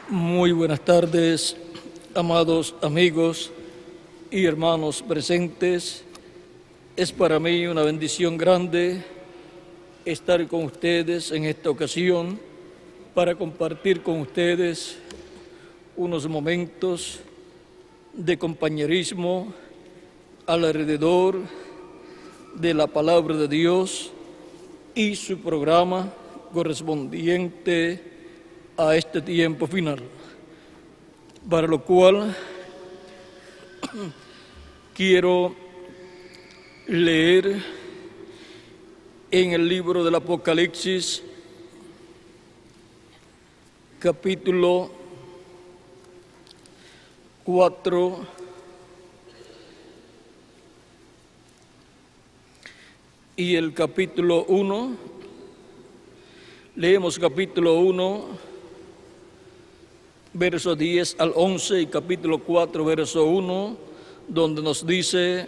Muy buenas tardes, amados amigos y hermanos presentes. Es para mí una bendición grande estar con ustedes en esta ocasión para compartir con ustedes unos momentos de compañerismo alrededor de la palabra de Dios y su programa correspondiente a este tiempo final, para lo cual quiero leer en el libro del Apocalipsis, capítulo 4, y el capítulo 1. Leemos capítulo 1, versos 10 al 11, y capítulo 4, verso 1, donde nos dice: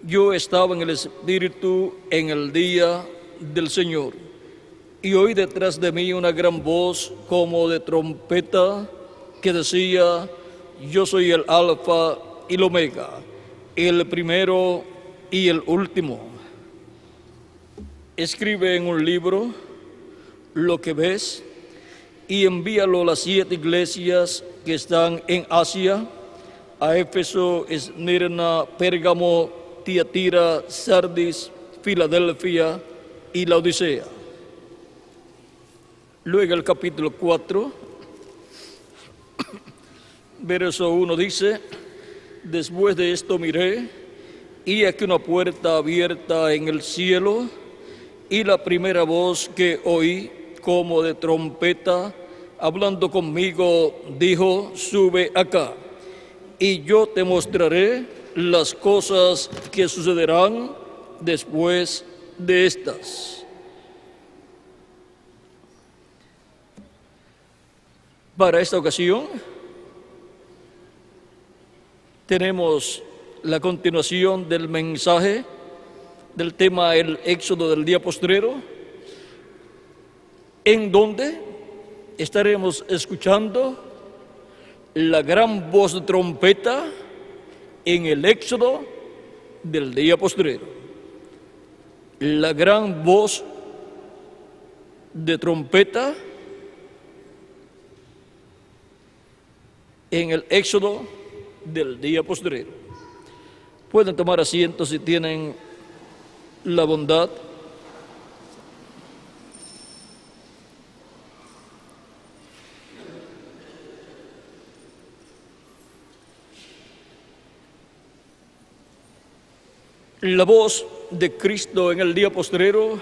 yo estaba en el Espíritu en el día del Señor, y oí detrás de mí una gran voz como de trompeta que decía: yo soy el Alfa y el Omega, el primero y el último. Escribe en un libro lo que ves y envíalo a las 7 iglesias que están en Asia: a Éfeso, Esmirna, Pérgamo, Tiatira, Sardis, Filadelfia y Laodicea. Luego el capítulo 4, verso 1 dice: después de esto miré, y aquí una puerta abierta en el cielo, y la primera voz que oí como de trompeta hablando conmigo dijo: sube acá, y yo te mostraré las cosas que sucederán después de estas. Para esta ocasión tenemos la continuación del mensaje del tema el éxodo del día postrero, en donde estaremos escuchando la gran voz de trompeta en el éxodo del día postrero. La gran voz de trompeta en el éxodo del día postrero. Pueden tomar asiento si tienen la bondad. La voz de Cristo en el día postrero,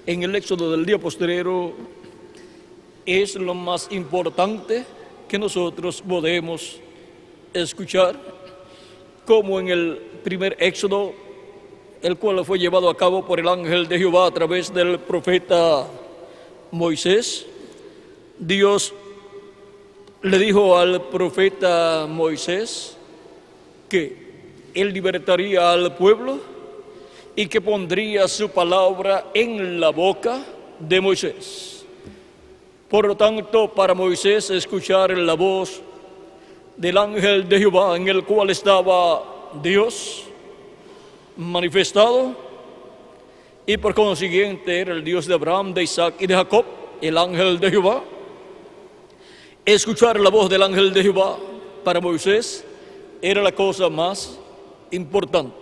en el éxodo del día postrero, es lo más importante que nosotros podemos escuchar, como en el primer éxodo, el cual fue llevado a cabo por el ángel de Jehová a través del profeta Moisés. Dios le dijo al profeta Moisés que él libertaría al pueblo y que pondría su palabra en la boca de Moisés. Por lo tanto, para Moisés escuchar la voz del ángel de Jehová, en el cual estaba Dios manifestado, y por consiguiente era el Dios de Abraham, de Isaac y de Jacob, el ángel de Jehová, escuchar la voz del ángel de Jehová para Moisés era la cosa más importante.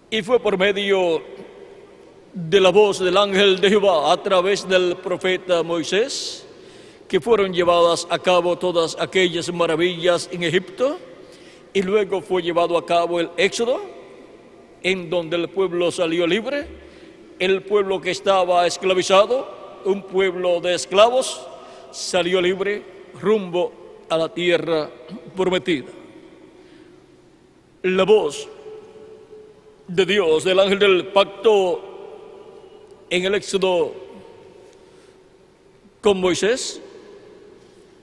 Y fue por medio de la voz del ángel de Jehová a través del profeta Moisés que fueron llevadas a cabo todas aquellas maravillas en Egipto, y luego fue llevado a cabo el éxodo, en donde el pueblo salió libre, el pueblo que estaba esclavizado, un pueblo de esclavos, salió libre rumbo a la tierra prometida. La voz de Dios, del ángel del pacto en el éxodo con Moisés,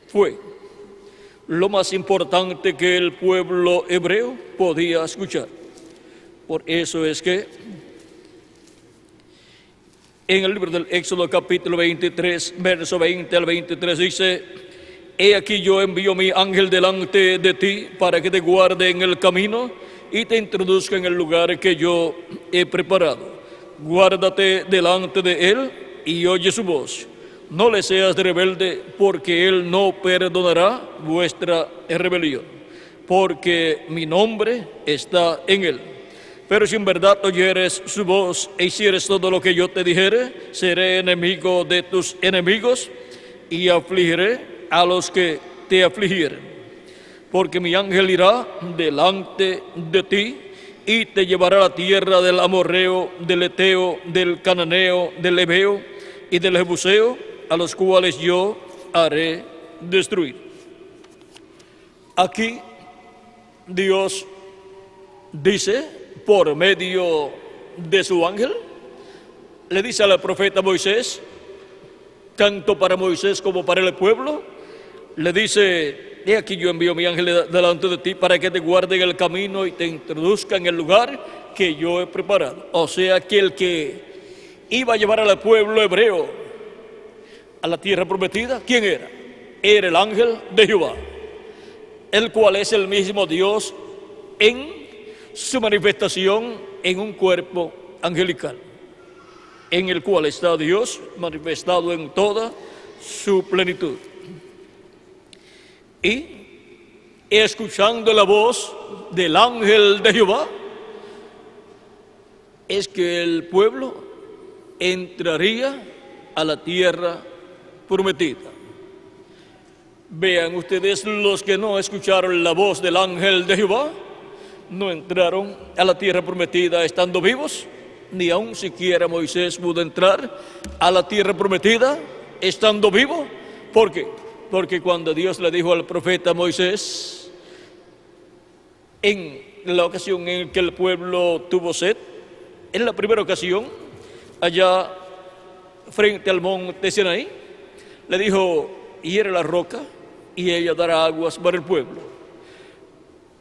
fue lo más importante que el pueblo hebreo podía escuchar. Por eso es que en el libro del Éxodo capítulo 23, verso 20 al 23 dice: he aquí yo envío mi ángel delante de ti para que te guarde en el camino y te introduzca en el lugar que yo he preparado. Guárdate delante de él y oye su voz. No le seas rebelde, porque él no perdonará vuestra rebelión, porque mi nombre está en él. Pero si en verdad oyeres su voz e hicieres todo lo que yo te dijere, seré enemigo de tus enemigos y afligiré a los que te afligieren. Porque mi ángel irá delante de ti y te llevará a la tierra del amorreo, del eteo, del cananeo, del ebeo y del jebuseo, a los cuales yo haré destruir. Aquí Dios dice, por medio de su ángel, le dice al profeta Moisés, tanto para Moisés como para el pueblo, le dice, he aquí yo envío mi ángel delante de ti para que te guarde en el camino y te introduzca en el lugar que yo he preparado. O sea que el que iba a llevar al pueblo hebreo a la tierra prometida, ¿quién era? Era el ángel de Jehová, el cual es el mismo Dios en su manifestación en un cuerpo angelical, en el cual está Dios manifestado en toda su plenitud. Y escuchando la voz del ángel de Jehová, es que el pueblo entraría a la tierra prometida. Vean ustedes, los que no escucharon la voz del ángel de Jehová, no entraron a la tierra prometida estando vivos, ni aun siquiera Moisés pudo entrar a la tierra prometida estando vivo. ¿Por qué? Porque cuando Dios le dijo al profeta Moisés, en la ocasión en que el pueblo tuvo sed, en la primera ocasión, allá frente al monte Sinaí, le dijo, hiere la roca y ella dará aguas para el pueblo.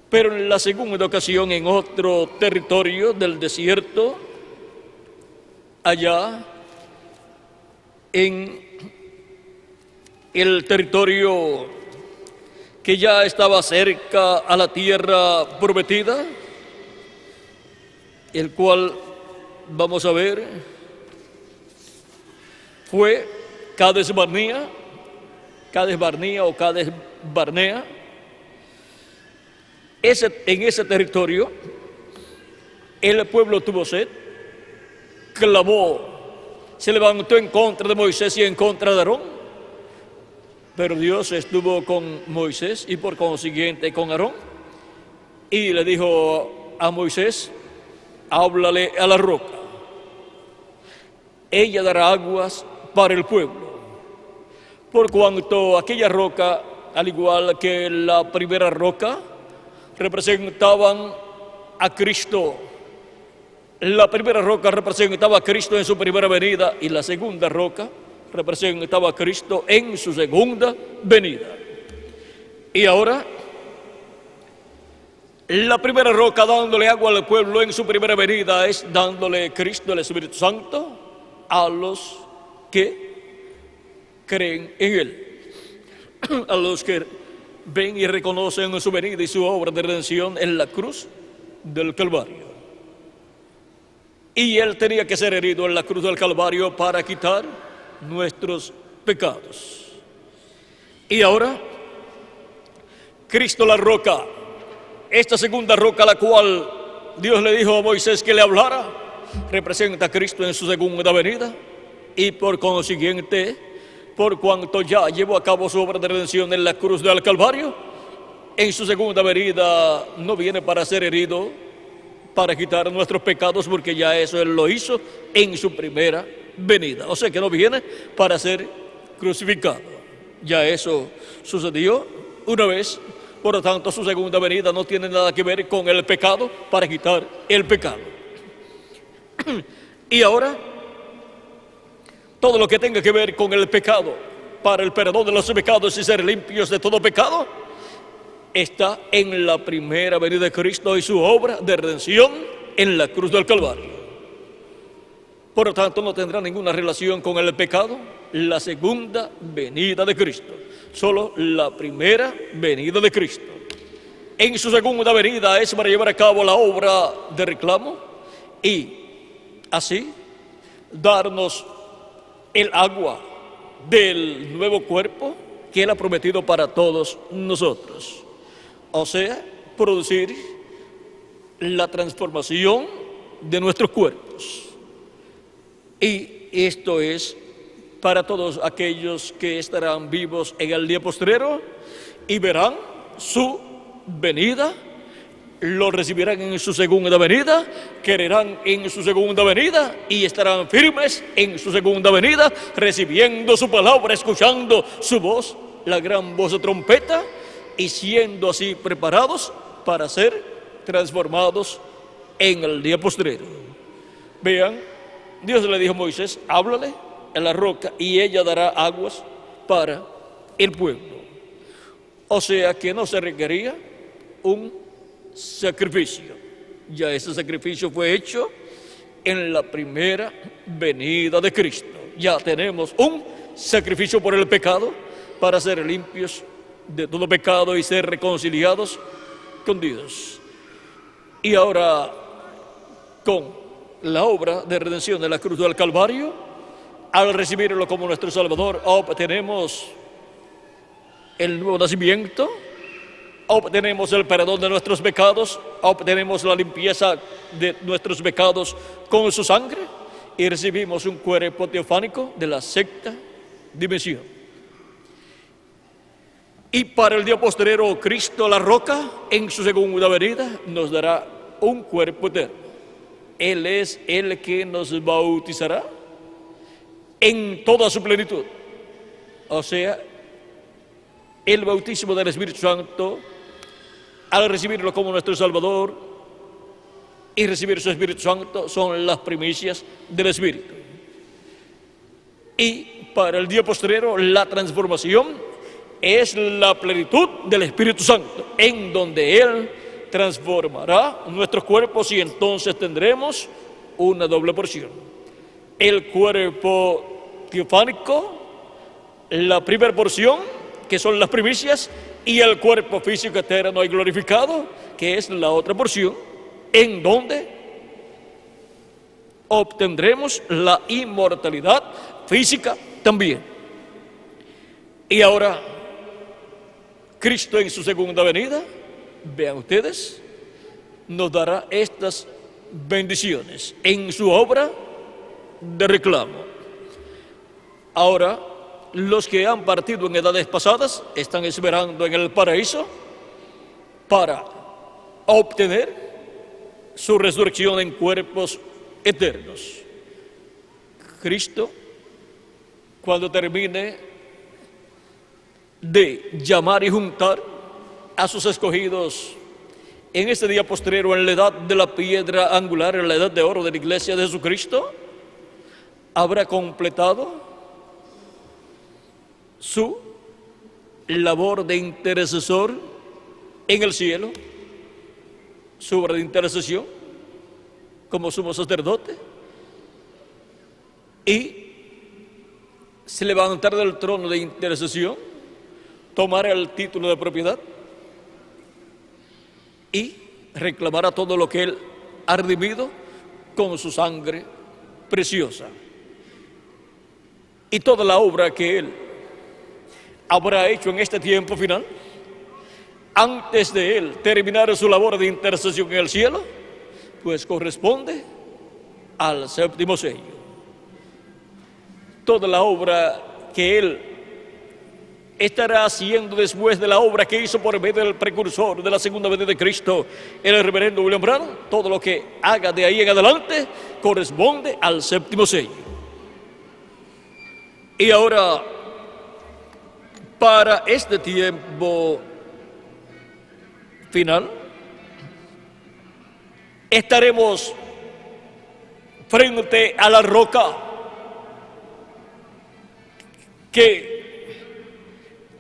Pero en la segunda ocasión, en otro territorio del desierto, allá en el territorio que ya estaba cerca a la tierra prometida, el cual, vamos a ver, fue Cades Barnea o Cades Barnea. En ese territorio, el pueblo tuvo sed, clamó, se levantó en contra de Moisés y en contra de Aarón, pero Dios estuvo con Moisés y por consiguiente con Aarón, y le dijo a Moisés, háblale a la roca, ella dará aguas para el pueblo, por cuanto aquella roca, al igual que la primera roca, representaban a Cristo. La primera roca representaba a Cristo en su primera venida y la segunda roca representaba a Cristo en su segunda venida. Y ahora, la primera roca dándole agua al pueblo en su primera venida es dándole Cristo el Espíritu Santo a los que creen en Él, a los que ven y reconocen su venida y su obra de redención en la cruz del Calvario. Y Él tenía que ser herido en la cruz del Calvario para quitar nuestros pecados. Y ahora, Cristo la roca, esta segunda roca a la cual Dios le dijo a Moisés que le hablara, representa a Cristo en su segunda venida y por consiguiente, por cuanto ya llevó a cabo su obra de redención en la cruz del Calvario, en su segunda venida no viene para ser herido, para quitar nuestros pecados, porque ya eso Él lo hizo en su primera venida. O sea que no viene para ser crucificado. Ya eso sucedió una vez, por lo tanto su segunda venida no tiene nada que ver con el pecado para quitar el pecado. Y ahora, todo lo que tenga que ver con el pecado, para el perdón de los pecados y ser limpios de todo pecado, está en la primera venida de Cristo y su obra de redención en la cruz del Calvario. Por lo tanto, no tendrá ninguna relación con el pecado, la segunda venida de Cristo, solo la primera venida de Cristo. En su segunda venida es para llevar a cabo la obra de reclamo y así darnos el agua del nuevo cuerpo que Él ha prometido para todos nosotros. O sea, producir la transformación de nuestros cuerpos. Y esto es para todos aquellos que estarán vivos en el día postrero y verán su venida, lo recibirán en su segunda venida, creerán en su segunda venida y estarán firmes en su segunda venida, recibiendo su palabra, escuchando su voz, la gran voz de trompeta, y siendo así preparados para ser transformados en el día postrero. Vean, Dios le dijo a Moisés: háblale a la roca y ella dará aguas para el pueblo. O sea que no se requería un sacrificio. Ya ese sacrificio fue hecho en la primera venida de Cristo. Ya tenemos un sacrificio por el pecado para ser limpios de todo pecado y ser reconciliados con Dios. Y ahora, con la obra de redención de la cruz del Calvario, al recibirlo como nuestro Salvador, obtenemos el nuevo nacimiento, obtenemos el perdón de nuestros pecados, obtenemos la limpieza de nuestros pecados con su sangre y recibimos un cuerpo teofánico de la sexta dimensión. Y para el día postrero, Cristo, la roca, en su segunda venida, nos dará un cuerpo eterno. Él es el que nos bautizará en toda su plenitud. O sea, el bautismo del Espíritu Santo, al recibirlo como nuestro Salvador y recibir su Espíritu Santo, son las primicias del Espíritu. Y para el día postrero, la transformación es la plenitud del Espíritu Santo, en donde Él transformará nuestros cuerpos y entonces tendremos una doble porción. El cuerpo teofánico, la primera porción, que son las primicias, y el cuerpo físico eterno y glorificado, que es la otra porción, en donde obtendremos la inmortalidad física también. Y ahora, Cristo en su segunda venida, vean ustedes, nos dará estas bendiciones en su obra de reclamo. Ahora, los que han partido en edades pasadas están esperando en el paraíso para obtener su resurrección en cuerpos eternos. Cristo, cuando termine de llamar y juntar a sus escogidos en este día postrero, en la edad de la piedra angular, en la edad de oro de la iglesia de Jesucristo, habrá completado su labor de intercesor en el cielo, su obra de intercesión como sumo sacerdote, y se levantará del trono de intercesión, tomará el título de propiedad y reclamará todo lo que Él ha redimido con su sangre preciosa. Y toda la obra que Él habrá hecho en este tiempo final, antes de Él terminar su labor de intercesión en el cielo, pues corresponde al séptimo sello. Toda la obra que Él estará haciendo después de la obra que hizo por medio del precursor de la segunda venida de Cristo, el reverendo William Branham, todo lo que haga de ahí en adelante corresponde al séptimo sello. Y ahora, para este tiempo final, estaremos frente a la roca que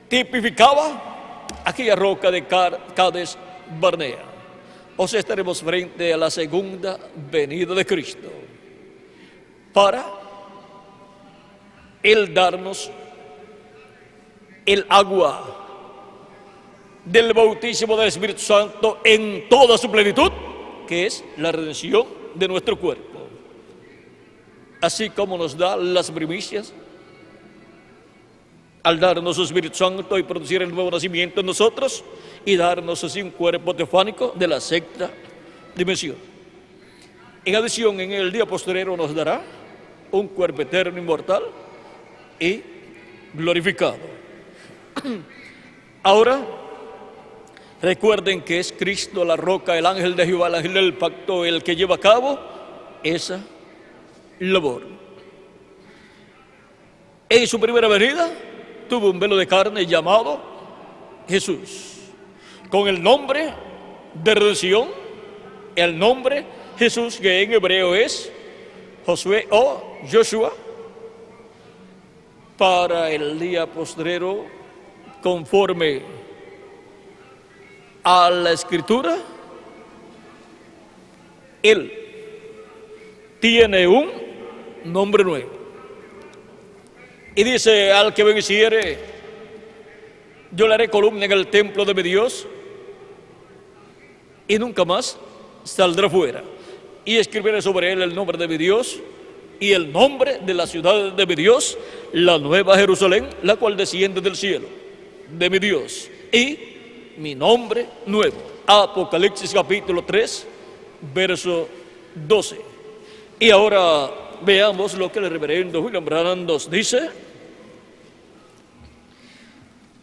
tipificaba aquella roca de Cades Barnea. O sea, estaremos frente a la segunda venida de Cristo para el darnos el agua del bautismo del Espíritu Santo en toda su plenitud, que es la redención de nuestro cuerpo. Así como nos da las primicias al darnos su Espíritu Santo y producir el nuevo nacimiento en nosotros y darnos así un cuerpo teofánico de la sexta dimensión. En adición, en el día postrero nos dará un cuerpo eterno, inmortal y glorificado. Ahora, recuerden que es Cristo la roca, el ángel de Jehová, el ángel del pacto, el que lleva a cabo esa labor. En su primera venida tuvo un velo de carne llamado Jesús, con el nombre de redención, el nombre Jesús, que en hebreo es Josué o Joshua. Para el día postrero, conforme a la Escritura, Él tiene un nombre nuevo. Y dice: al que venciere, yo le haré columna en el templo de mi Dios, y nunca más saldrá fuera. Y escribiré sobre él el nombre de mi Dios y el nombre de la ciudad de mi Dios, la nueva Jerusalén, la cual desciende del cielo, de mi Dios, y mi nombre nuevo. Apocalipsis capítulo 3, verso 12. Y ahora veamos lo que el reverendo William Branham nos dice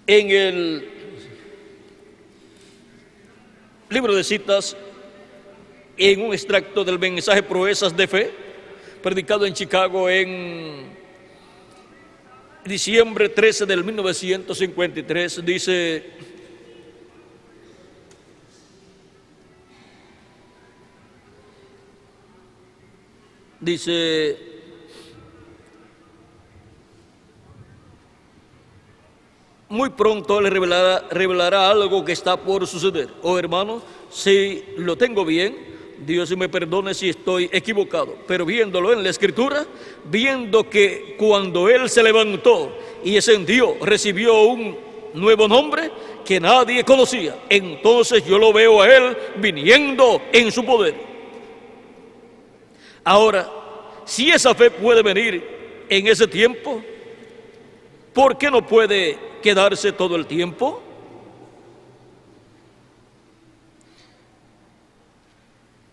en el libro de citas, en un extracto del mensaje Proezas de Fe, predicado en Chicago en diciembre 13 del 1953, dice: muy pronto le revelará algo que está por suceder. Oh hermano, si lo tengo bien, Dios me perdone si estoy equivocado, pero viéndolo en la Escritura, viendo que cuando Él se levantó y ascendió, recibió un nuevo nombre que nadie conocía, entonces yo lo veo a Él viniendo en su poder. Ahora, si esa fe puede venir en ese tiempo, ¿por qué no puede quedarse todo el tiempo?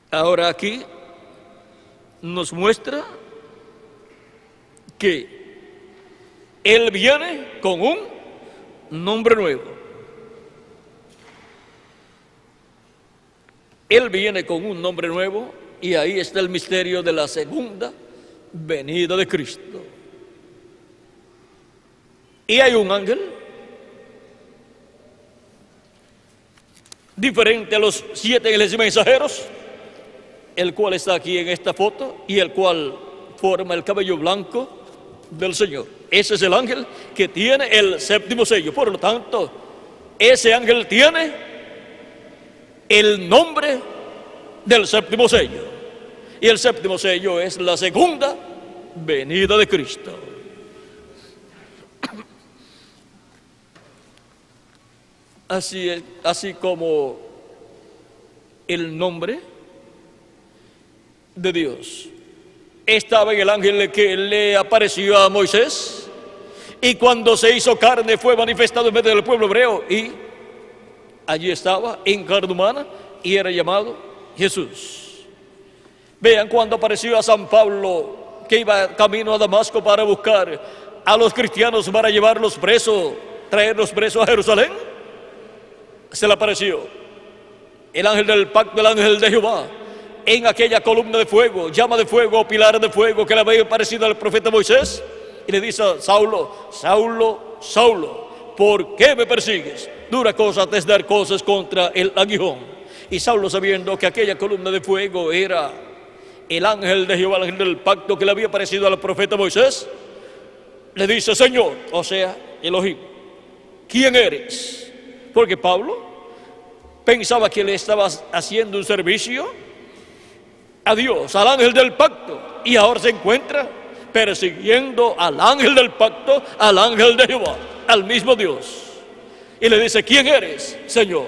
Ahora aquí nos muestra que Él viene con un nombre nuevo. Él viene con un nombre nuevo, y ahí está el misterio de la segunda venida de Cristo. Y hay un ángel diferente a los 7 ángeles mensajeros, el cual está aquí en esta foto y el cual forma el cabello blanco del Señor. Ese es el ángel que tiene el séptimo sello. Por lo tanto, ese ángel tiene el nombre del séptimo sello. Y el séptimo sello es la segunda venida de Cristo. Así es, así como el nombre de Dios estaba en el ángel que le apareció a Moisés, y cuando se hizo carne fue manifestado en medio del pueblo hebreo, y allí estaba en carne humana y era llamado Jesús. Vean cuando apareció a San Pablo, que iba camino a Damasco para buscar a los cristianos para llevarlos presos, traerlos presos a Jerusalén. Se le apareció el ángel del pacto, el ángel de Jehová, en aquella columna de fuego, llama de fuego, pilar de fuego que le había aparecido al profeta Moisés, y le dice a Saulo: Saulo, Saulo, ¿por qué me persigues? Dura cosa es dar cosas contra el aguijón. Y Saulo, sabiendo que aquella columna de fuego era el ángel de Jehová, el ángel del pacto que le había aparecido al profeta Moisés, le dice: Señor, o sea, Elohim, ¿quién eres? Porque Pablo pensaba que le estaba haciendo un servicio a Dios, al ángel del pacto, y ahora se encuentra persiguiendo al ángel del pacto, al ángel de Jehová, al mismo Dios. Y le dice: ¿quién eres, Señor?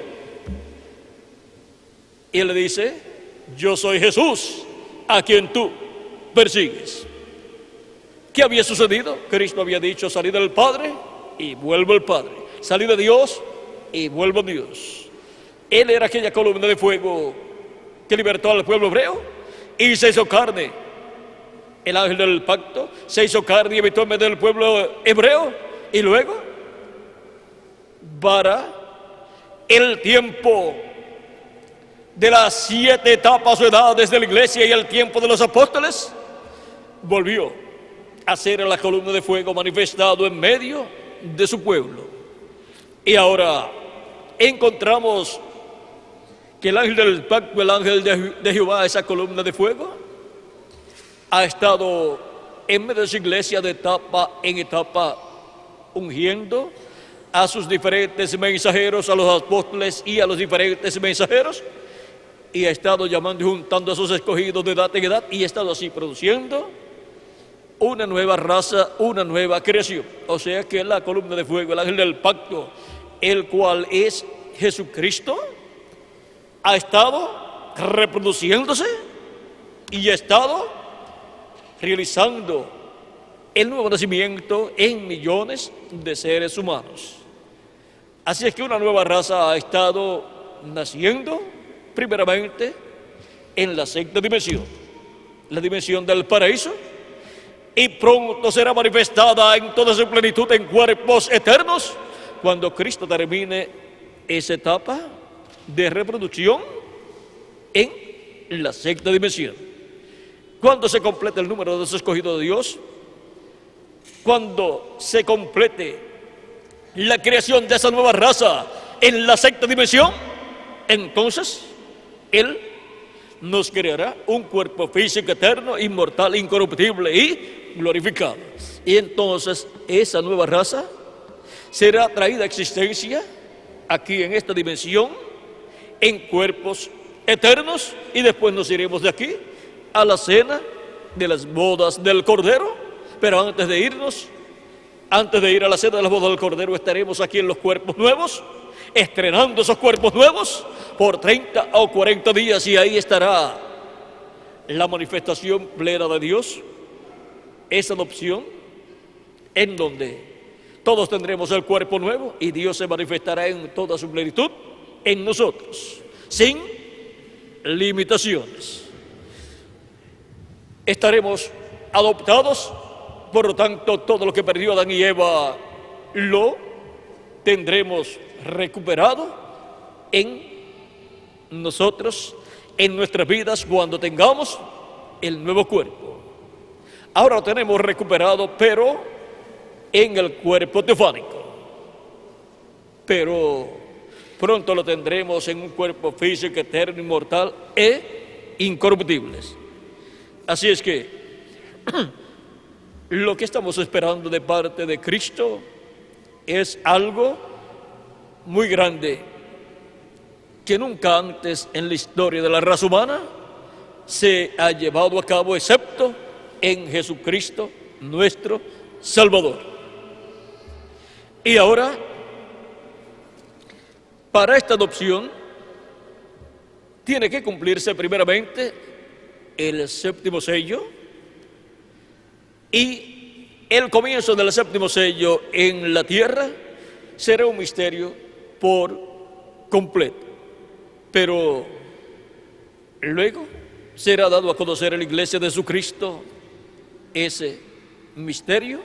Y él le dice: yo soy Jesús, a quien tú persigues. ¿Qué había sucedido? Cristo había dicho: salí del Padre y vuelvo al Padre, salí de Dios y vuelvo a Dios. Él era aquella columna de fuego que libertó al pueblo hebreo y se hizo carne. El ángel del pacto se hizo carne y habitó en medio del pueblo hebreo. Y luego, para el tiempo de las 7 etapas o edades de la iglesia y el tiempo de los apóstoles, volvió a ser la columna de fuego manifestado en medio de su pueblo. Y ahora encontramos que el ángel del pacto, el ángel de Jehová, esa columna de fuego, ha estado en medio de su iglesia de etapa en etapa, ungiendo a sus diferentes mensajeros, a los apóstoles y a los diferentes mensajeros, y ha estado llamando y juntando a sus escogidos de edad en edad, y ha estado así produciendo una nueva raza, una nueva creación. O sea que la columna de fuego, el ángel del pacto, el cual es Jesucristo, ha estado reproduciéndose y ha estado realizando el nuevo nacimiento en millones de seres humanos. Así es que una nueva raza ha estado naciendo primeramente en la sexta dimensión, la dimensión del paraíso, y pronto será manifestada en toda su plenitud en cuerpos eternos cuando Cristo termine esa etapa de reproducción en la sexta dimensión. Cuando se complete el número de los escogidos de Dios, cuando se complete la creación de esa nueva raza en la sexta dimensión, entonces Él nos creará un cuerpo físico eterno, inmortal, incorruptible y glorificado. Y entonces esa nueva raza será traída a existencia aquí en esta dimensión, en cuerpos eternos, y después nos iremos de aquí a la cena de las bodas del Cordero. Pero antes de irnos, antes de ir a la cena de las bodas del Cordero, estaremos aquí en los cuerpos nuevos, estrenando esos cuerpos nuevos por 30 o 40 días, y ahí estará la manifestación plena de Dios, esa adopción, en donde todos tendremos el cuerpo nuevo y Dios se manifestará en toda su plenitud en nosotros, sin limitaciones. Estaremos adoptados, por lo tanto todo lo que perdió Adán y Eva lo tendremos recuperado en nosotros, en nuestras vidas, cuando tengamos el nuevo cuerpo. Ahora lo tenemos recuperado, pero en el cuerpo teofánico. Pero pronto lo tendremos en un cuerpo físico, eterno, inmortal e incorruptibles. Así es que lo que estamos esperando de parte de Cristo es algo muy grande, que nunca antes en la historia de la raza humana se ha llevado a cabo, excepto en Jesucristo, nuestro Salvador. Y ahora, para esta adopción, tiene que cumplirse primeramente el séptimo sello, y el comienzo del séptimo sello en la tierra será un misterio por completo. Pero luego será dado a conocer en la iglesia de Jesucristo ese misterio,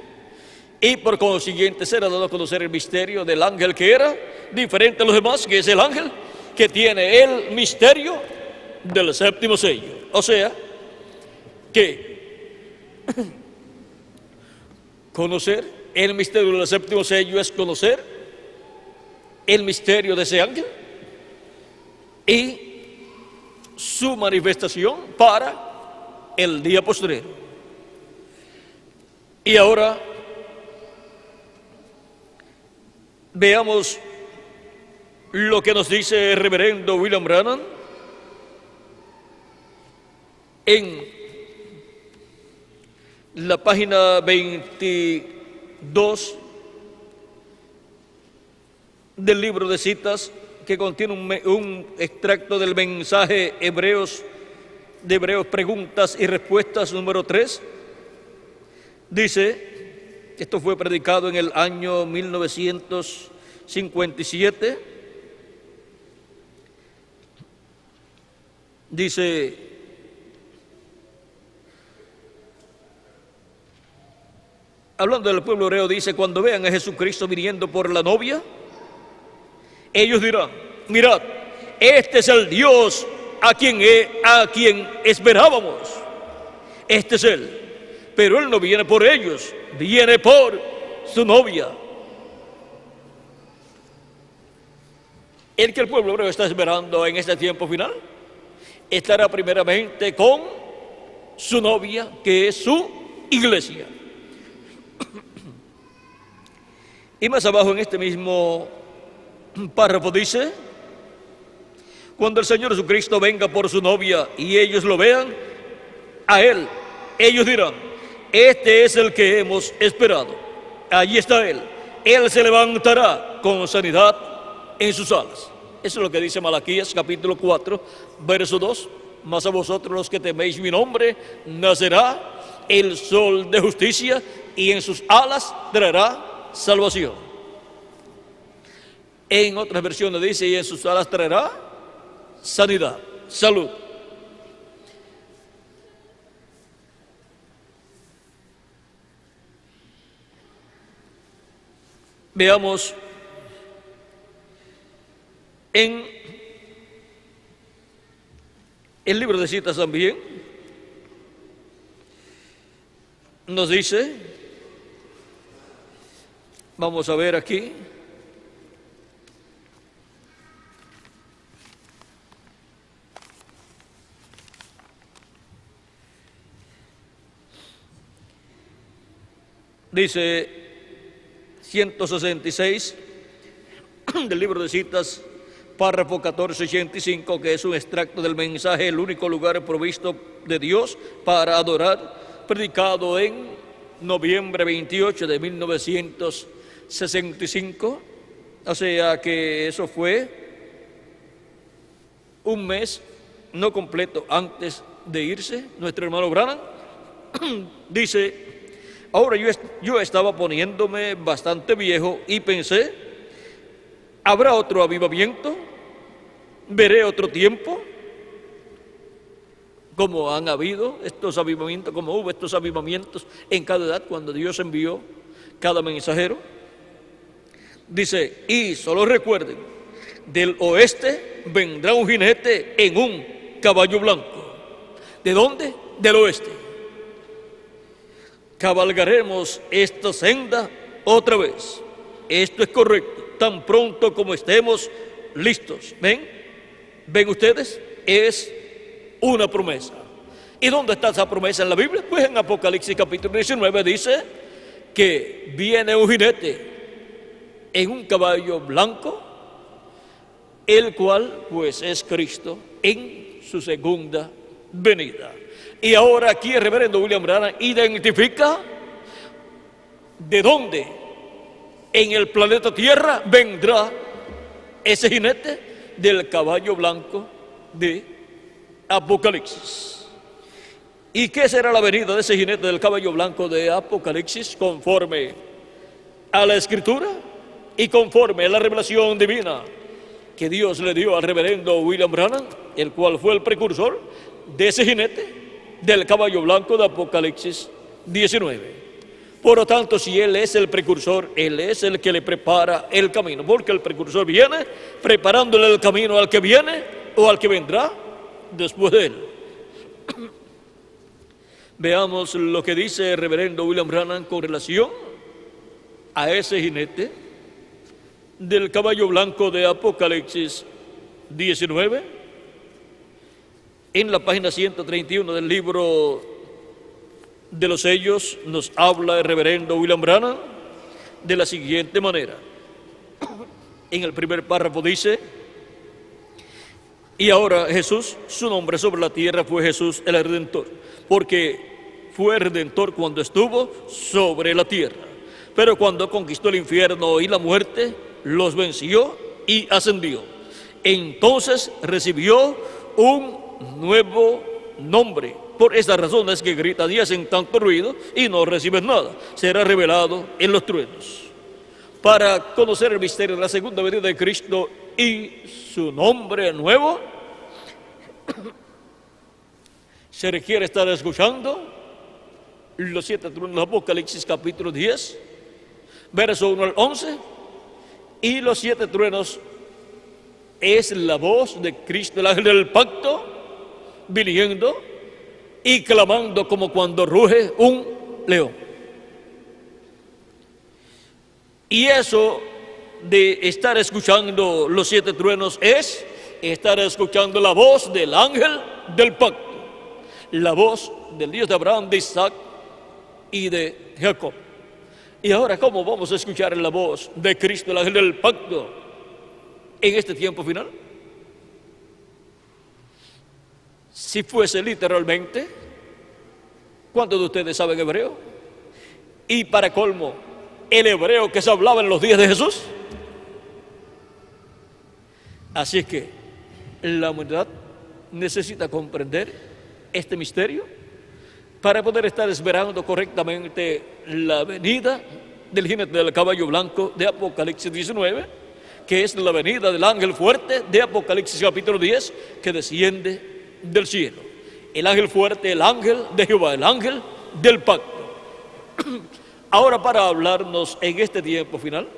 y por consiguiente será dado a conocer el misterio del ángel que era diferente a los demás, que es el ángel que tiene el misterio del séptimo sello. O sea, que conocer el misterio del séptimo sello es conocer el misterio de ese ángel y su manifestación para el día postrero. Y ahora veamos lo que nos dice el reverendo William Branham en la página 22 del libro de citas, que contiene un extracto del mensaje de Hebreos, preguntas y respuestas número 3, dice, esto fue predicado en el año 1957, dice, hablando del pueblo hebreo, dice, cuando vean a Jesucristo viniendo por la novia, ellos dirán, mirad, este es el Dios a quien esperábamos. Este es Él. Pero Él no viene por ellos, viene por su novia. El que el pueblo hebreo está esperando en este tiempo final estará primeramente con su novia, que es su iglesia. Y más abajo en este mismo párrafo dice, cuando el Señor Jesucristo venga por su novia y ellos lo vean, a Él, ellos dirán, este es el que hemos esperado. Allí está Él. Él se levantará con sanidad en sus alas. Eso es lo que dice Malaquías capítulo 4, verso 2. Mas a vosotros los que teméis mi nombre, nacerá el sol de justicia y en sus alas traerá salvación. En otras versiones dice, y en sus alas traerá sanidad, salud. Veamos en el libro de citas también, nos dice, vamos a ver aquí, dice 166 del libro de citas, párrafo 1485, que es un extracto del mensaje, el único lugar provisto de Dios para adorar, predicado en noviembre 28 de 1965, o sea que eso fue un mes no completo antes de irse nuestro hermano Branham. Dice, ahora yo estaba poniéndome bastante viejo y pensé, ¿habrá otro avivamiento? ¿Veré otro tiempo? Como han habido estos avivamientos, como hubo estos avivamientos en cada edad cuando Dios envió cada mensajero. Dice, y solo recuerden, del oeste vendrá un jinete en un caballo blanco. ¿De dónde? Del oeste. Cabalgaremos esta senda otra vez. Esto es correcto, tan pronto como estemos listos. ¿Ven ustedes? Es una promesa. ¿Y dónde está esa promesa en la Biblia? Pues en Apocalipsis capítulo 19 dice que viene un jinete en un caballo blanco, el cual pues es Cristo en su segunda venida. Y ahora aquí el reverendo William Branham identifica de dónde en el planeta Tierra vendrá ese jinete del caballo blanco de Apocalipsis. ¿Y qué será la venida de ese jinete del caballo blanco de Apocalipsis? Conforme a la Escritura y conforme a la revelación divina que Dios le dio al reverendo William Branham, el cual fue el precursor de ese jinete del caballo blanco de Apocalipsis 19. Por lo tanto, si Él es el precursor, Él es el que le prepara el camino, porque el precursor viene preparándole el camino al que viene o al que vendrá después de Él. Veamos lo que dice el reverendo William Branham con relación a ese jinete del caballo blanco de Apocalipsis 19, en la página 131 del libro de los sellos. Nos habla el reverendo William Branham de la siguiente manera. En el primer párrafo dice, y ahora Jesús, su nombre sobre la tierra fue Jesús el Redentor, porque fue redentor cuando estuvo sobre la tierra, pero cuando conquistó el infierno y la muerte, los venció y ascendió. Entonces recibió un nuevo nombre. Por esta razón es que gritan y hacen tanto ruido y no reciben nada. Será revelado en los truenos. Para conocer el misterio de la segunda venida de Cristo y su nombre nuevo, se requiere estar escuchando los 7 truenos de Apocalipsis capítulo 10, verso 1 al 11, y los 7 truenos es la voz de Cristo, el ángel del pacto, viniendo y clamando como cuando ruge un león. Y eso de estar escuchando los 7 truenos es estar escuchando la voz del ángel del pacto, la voz del Dios de Abraham, de Isaac y de Jacob. Y ahora, ¿cómo vamos a escuchar la voz de Cristo, el ángel del pacto, en este tiempo final? Si fuese literalmente, ¿cuántos de ustedes saben hebreo? Y para colmo, el hebreo que se hablaba en los días de Jesús. Así es que la humanidad necesita comprender este misterio para poder estar esperando correctamente la venida del jinete del caballo blanco de Apocalipsis 19, que es la venida del ángel fuerte de Apocalipsis capítulo 10, que desciende del cielo. El ángel fuerte, el ángel de Jehová, el ángel del pacto. Ahora, para hablarnos en este tiempo final,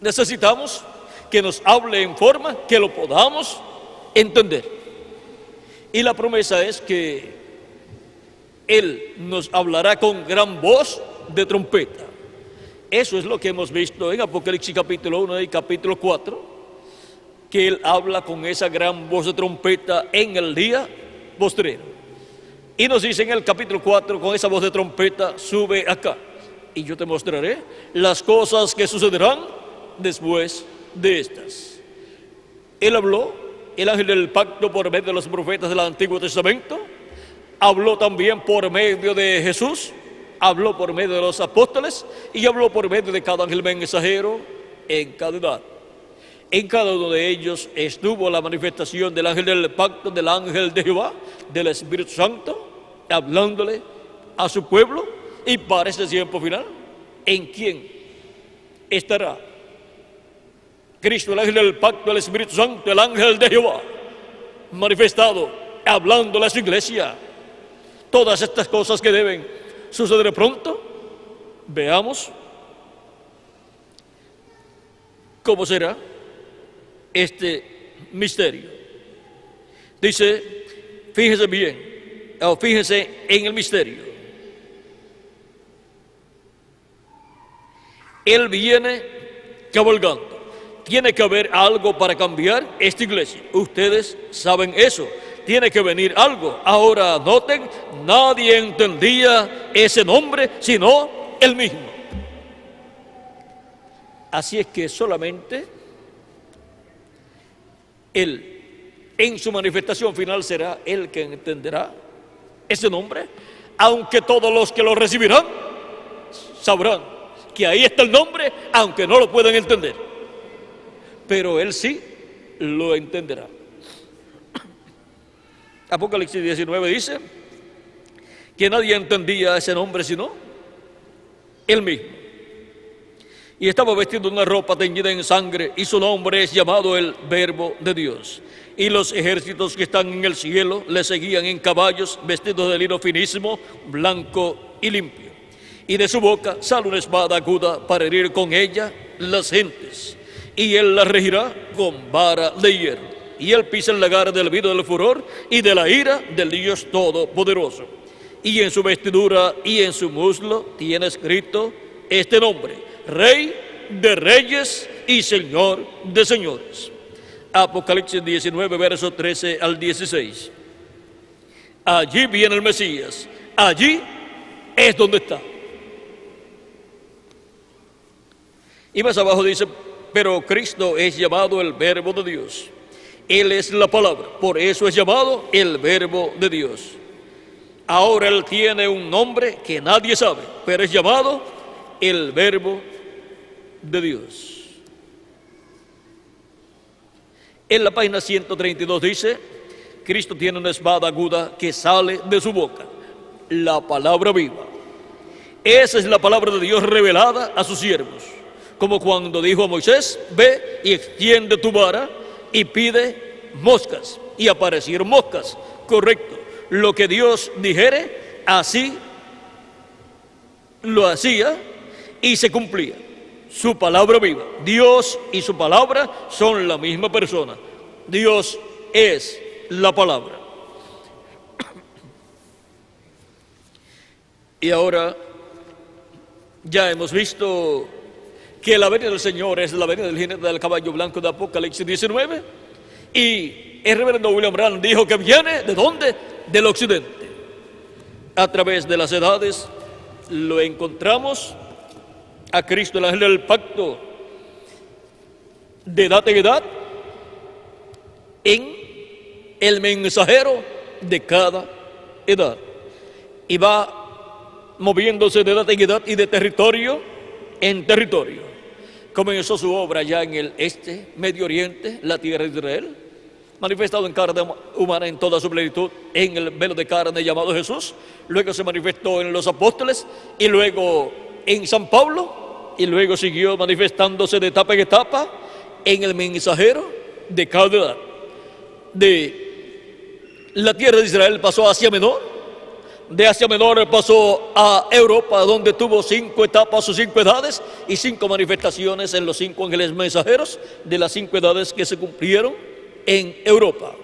necesitamos que nos hable en forma que lo podamos entender. Y la promesa es que Él nos hablará con gran voz de trompeta. Eso es lo que hemos visto en Apocalipsis capítulo 1 y capítulo 4, que Él habla con esa gran voz de trompeta en el día postrero. Y nos dice en el capítulo 4, con esa voz de trompeta, sube acá y yo te mostraré las cosas que sucederán después de estas. Él habló, el ángel del pacto, por medio de los profetas del Antiguo Testamento, habló también por medio de Jesús, habló por medio de los apóstoles y habló por medio de cada ángel mensajero en cada edad. En cada uno de ellos estuvo la manifestación del ángel del pacto, del ángel de Jehová, del Espíritu Santo, hablándole a su pueblo. Y para este tiempo final, ¿en quién estará Cristo, el ángel del pacto, el Espíritu Santo, el ángel de Jehová, manifestado, hablándole a su iglesia? Todas estas cosas que deben suceder pronto, veamos cómo será este misterio. Dice, fíjese bien, o fíjese en el misterio. Él viene cabalgando. Tiene que haber algo para cambiar esta iglesia. Ustedes saben eso. Tiene que venir algo. Ahora noten, nadie entendía ese nombre sino él mismo. Así es que solamente Él, en su manifestación final, será el que entenderá ese nombre, aunque todos los que lo recibirán sabrán que ahí está el nombre, aunque no lo puedan entender, pero Él sí lo entenderá. Apocalipsis 19 dice que nadie entendía ese nombre sino Él mismo. Y estaba vestido de una ropa teñida en sangre, y su nombre es llamado el Verbo de Dios. Y los ejércitos que están en el cielo le seguían en caballos vestidos de lino finísimo, blanco y limpio. Y de su boca sale una espada aguda para herir con ella las gentes. Y él la regirá con vara de hierro. Y él pisa el lagar del vino del furor y de la ira del Dios Todopoderoso. Y en su vestidura y en su muslo tiene escrito este nombre: Rey de Reyes y Señor de Señores. Apocalipsis 19, verso 13 al 16. Allí viene el Mesías. Allí es donde está. Y más abajo dice, pero Cristo es llamado el Verbo de Dios. Él es la palabra, por eso es llamado el Verbo de Dios. Ahora Él tiene un nombre que nadie sabe, pero es llamado el Verbo de Dios. En la página 132 dice, Cristo tiene una espada aguda que sale de su boca, la palabra viva. Esa es la palabra de Dios revelada a sus siervos, como cuando dijo a Moisés, ve y extiende tu vara y pide moscas, y aparecieron moscas. Correcto, lo que Dios dijere, así lo hacía y se cumplía. Su palabra viva. Dios y su palabra son la misma persona. Dios es la palabra. Y ahora ya hemos visto que la venida del Señor es la venida del jinete del caballo blanco de Apocalipsis 19. Y el reverendo William Branham dijo que viene, ¿de dónde? Del occidente. A través de las edades lo encontramos a Cristo, el ángel del pacto, de edad en edad, en el mensajero de cada edad. Y va moviéndose de edad en edad y de territorio en territorio. Comenzó su obra ya en el Medio Oriente, la tierra de Israel, manifestado en carne humana en toda su plenitud, en el velo de carne llamado Jesús. Luego se manifestó en los apóstoles y luego en San Pablo, y luego siguió manifestándose de etapa en etapa en el mensajero de cada edad. De la tierra de Israel pasó a Asia Menor, de Asia Menor pasó a Europa, donde tuvo 5 etapas o 5 edades y 5 manifestaciones en los 5 ángeles mensajeros de las 5 edades que se cumplieron en Europa,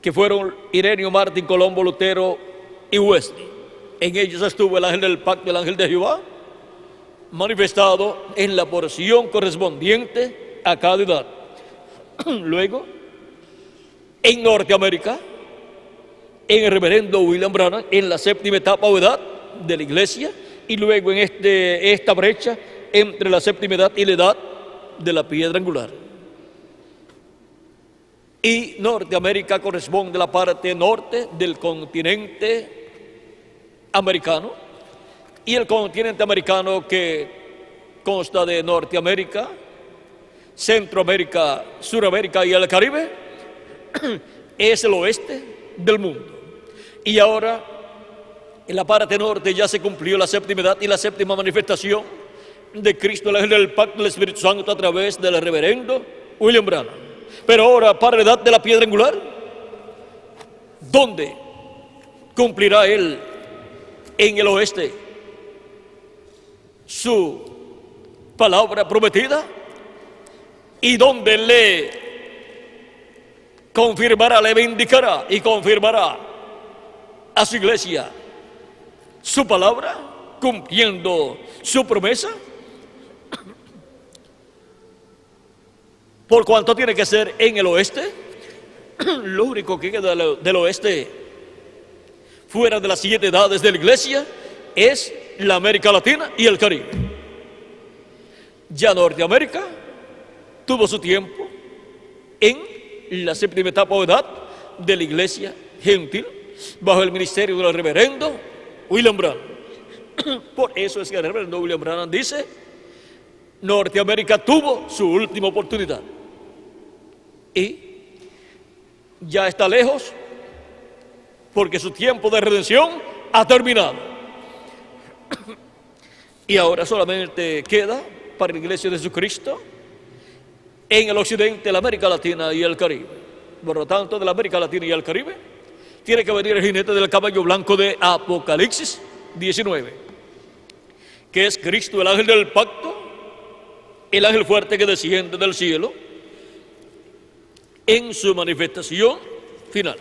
que fueron Ireneo, Martín, Colombo, Lutero y Wesley. En ellos estuvo el ángel del pacto, el ángel de Jehová, manifestado en la porción correspondiente a cada edad. Luego, en Norteamérica, en el reverendo William Branham, en la 7ª etapa o edad de la iglesia, y luego en esta brecha entre la 7ª edad y la edad de la piedra angular. Y Norteamérica corresponde a la parte norte del continente americano, y el continente americano, que consta de Norteamérica, Centroamérica, Suramérica y el Caribe, es el oeste del mundo. Y ahora, en la parte norte ya se cumplió la 7ª edad y la 7ª manifestación de Cristo, el ángel del pacto del Espíritu Santo, a través del reverendo William Branham. Pero ahora, para la edad de la piedra angular, ¿dónde cumplirá él en el oeste su palabra prometida? Y donde le confirmará, le vindicará y confirmará a su iglesia su palabra, cumpliendo su promesa. Por cuanto tiene que ser en el oeste, lo único que queda del oeste, fuera de las 7 edades de la iglesia, es la América Latina y el Caribe. Ya Norteamérica tuvo su tiempo en la 7ª etapa o edad de la iglesia gentil, bajo el ministerio del reverendo William Branham. Por eso es que el reverendo William Branham dice, Norteamérica tuvo su última oportunidad y ya está lejos, porque su tiempo de redención ha terminado. Y ahora solamente queda para la iglesia de Jesucristo en el occidente, la América Latina y el Caribe. Por lo tanto, de la América Latina y el Caribe tiene que venir el jinete del caballo blanco de Apocalipsis 19, que es Cristo, el ángel del pacto, el ángel fuerte que desciende del cielo en su manifestación final,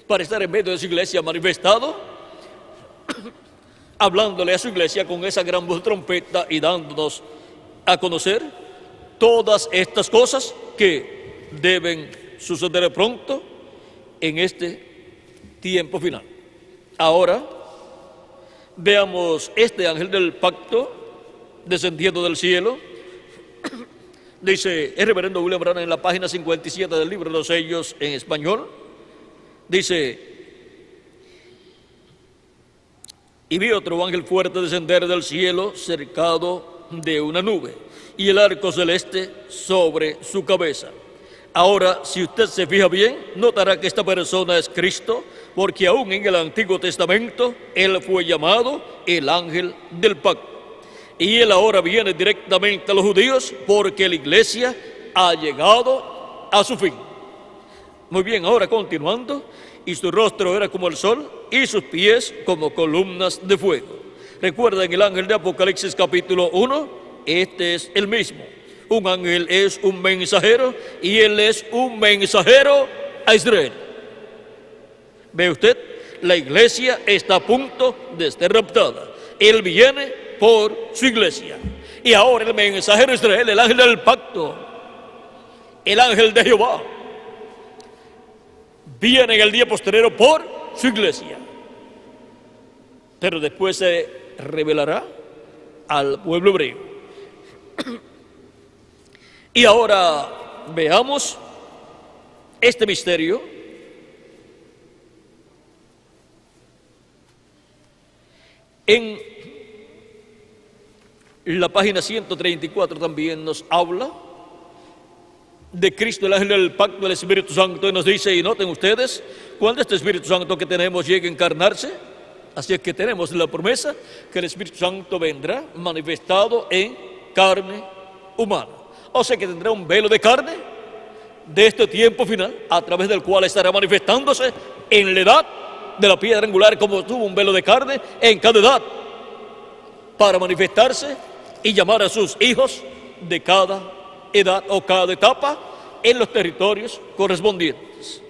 para estar en medio de su iglesia manifestado, hablándole a su iglesia con esa gran voz de trompeta y dándonos a conocer todas estas cosas que deben suceder pronto en este tiempo final. Ahora veamos este ángel del pacto descendiendo del cielo. Dice el reverendo William Branham en la página 57 del libro de los sellos en español, dice, Y vi otro ángel fuerte descender del cielo, cercado de una nube, y el arco celeste sobre su cabeza. Ahora, si usted se fija bien, notará que esta persona es Cristo, porque aún en el Antiguo Testamento, Él fue llamado el ángel del pacto. Y Él ahora viene directamente a los judíos, porque la iglesia ha llegado a su fin. Muy bien, ahora continuando, y su rostro era como el sol, y sus pies como columnas de fuego. Recuerden el ángel de Apocalipsis capítulo 1, este es el mismo. Un ángel es un mensajero, y él es un mensajero a Israel. ¿Ve usted? La iglesia está a punto de ser raptada. Él viene por su iglesia. Y ahora el mensajero de Israel, el ángel del pacto, el ángel de Jehová, viene en el día posterior por su iglesia. Pero después se revelará al pueblo hebreo. Y ahora veamos este misterio en la página 134. También nos habla de Cristo, el ángel del pacto del Espíritu Santo, y nos dice, y noten ustedes, cuando este Espíritu Santo que tenemos llegue a encarnarse, así es que tenemos la promesa que el Espíritu Santo vendrá manifestado en carne humana. O sea que tendrá un velo de carne de este tiempo final, a través del cual estará manifestándose en la edad de la piedra angular, como tuvo un velo de carne en cada edad, para manifestarse y llamar a sus hijos de cada edad o cada etapa en los territorios correspondientes.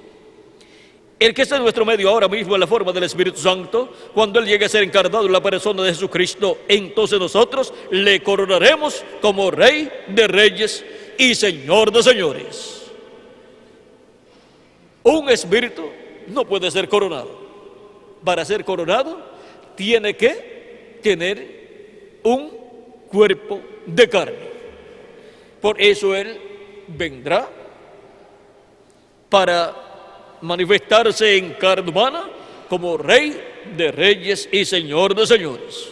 El que está en nuestro medio ahora mismo en la forma del Espíritu Santo, cuando Él llegue a ser encarnado en la persona de Jesucristo, entonces nosotros le coronaremos como Rey de Reyes y Señor de Señores. Un espíritu no puede ser coronado. Para ser coronado tiene que tener un cuerpo de carne. Por eso Él vendrá para manifestarse en carne humana como Rey de Reyes y Señor de Señores.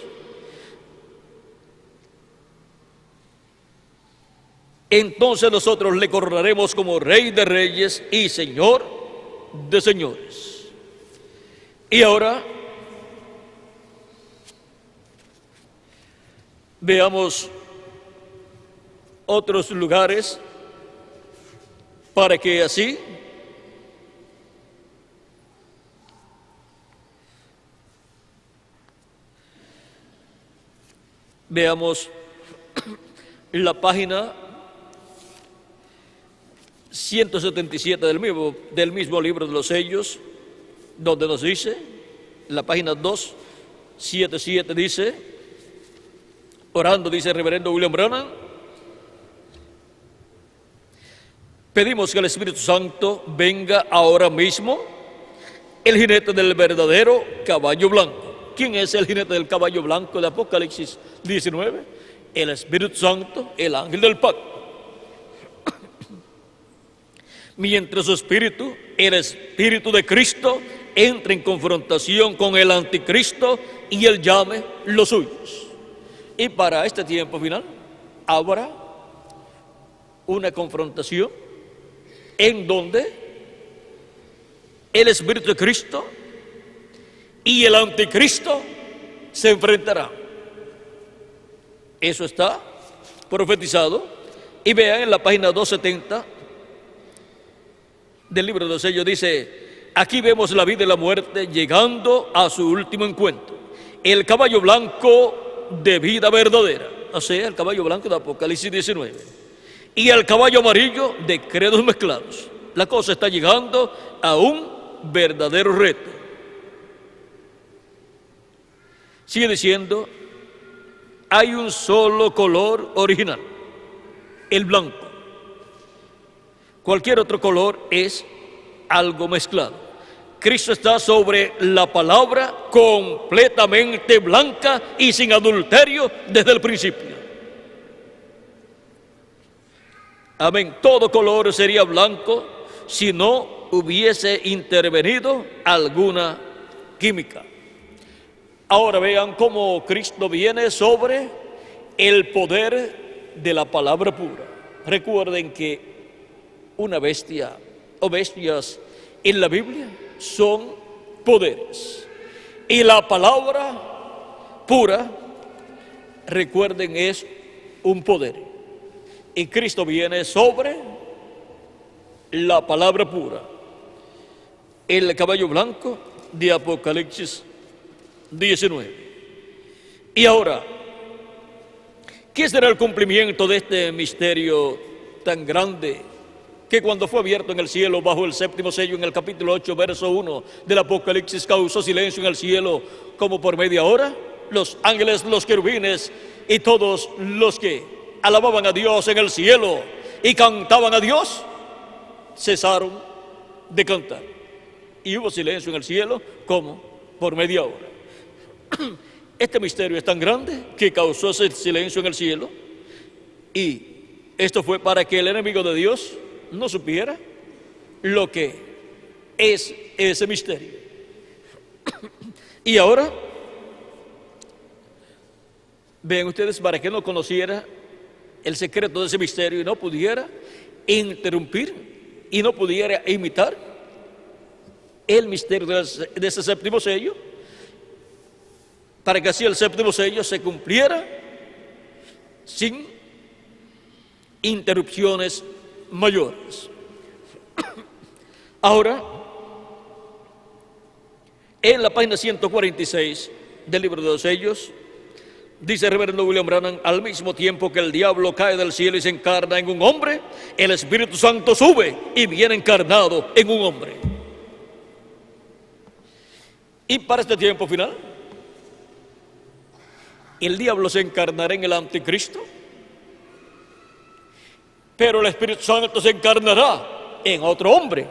Entonces nosotros le coronaremos como Rey de Reyes y Señor de Señores. Y ahora veamos otros lugares para que así veamos la página 177 del mismo libro de los sellos, donde nos dice, la página 277 dice, orando, dice el reverendo William Branham, pedimos que el Espíritu Santo venga ahora mismo, el jinete del verdadero caballo blanco. ¿Quién es el jinete del caballo blanco de Apocalipsis 19? El Espíritu Santo, el ángel del pacto. Mientras su espíritu, el Espíritu de Cristo, entra en confrontación con el anticristo y él llame los suyos. Y para este tiempo final habrá una confrontación en donde el Espíritu de Cristo y el anticristo se enfrentarán. Eso está profetizado. Y vean en la página 270 del libro de los sellos, dice, aquí vemos la vida y la muerte llegando a su último encuentro. El caballo blanco de vida verdadera, o sea, el caballo blanco de Apocalipsis 19. Y el caballo amarillo de credos mezclados. La cosa está llegando a un verdadero reto. Sigue diciendo, hay un solo color original, el blanco. Cualquier otro color es algo mezclado. Cristo está sobre la palabra completamente blanca y sin adulterio desde el principio. Amén. Todo color sería blanco si no hubiese intervenido alguna química. Ahora vean cómo Cristo viene sobre el poder de la palabra pura. Recuerden que una bestia o bestias en la Biblia son poderes. Y la palabra pura, recuerden, es un poder. Y Cristo viene sobre la palabra pura. El caballo blanco de Apocalipsis 19. Y ahora, ¿qué será el cumplimiento de este misterio tan grande que cuando fue abierto en el cielo bajo el séptimo sello en el capítulo 8, verso 1 del Apocalipsis causó silencio en el cielo como por media hora? Los ángeles, los querubines y todos los que alababan a Dios en el cielo y cantaban a Dios, cesaron de cantar. Y hubo silencio en el cielo como por media hora. Este misterio es tan grande que causó ese silencio en el cielo, y esto fue para que el enemigo de Dios no supiera lo que es ese misterio. Y ahora, vean ustedes, para que no conociera el secreto de ese misterio y no pudiera interrumpir y no pudiera imitar el misterio de ese séptimo sello, para que así el séptimo sello se cumpliera sin interrupciones mayores. Ahora, en la página 146 del libro de los sellos, dice el reverendo William Branham: al mismo tiempo que el diablo cae del cielo y se encarna en un hombre, el Espíritu Santo sube y viene encarnado en un hombre. Y para este tiempo final, el diablo se encarnará en el anticristo, pero el Espíritu Santo se encarnará en otro hombre.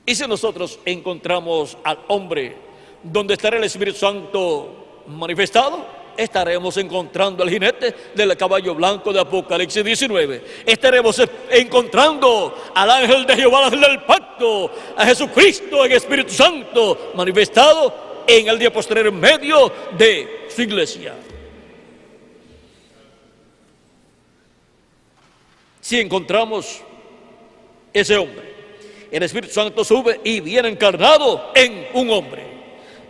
Y si nosotros encontramos al hombre donde estará el Espíritu Santo manifestado, estaremos encontrando al jinete del caballo blanco de Apocalipsis 19. Estaremos encontrando al ángel de Jehová, al ángel del pacto, a Jesucristo en Espíritu Santo manifestado en el día postrero en medio de su iglesia. Si encontramos ese hombre, el Espíritu Santo sube y viene encarnado en un hombre.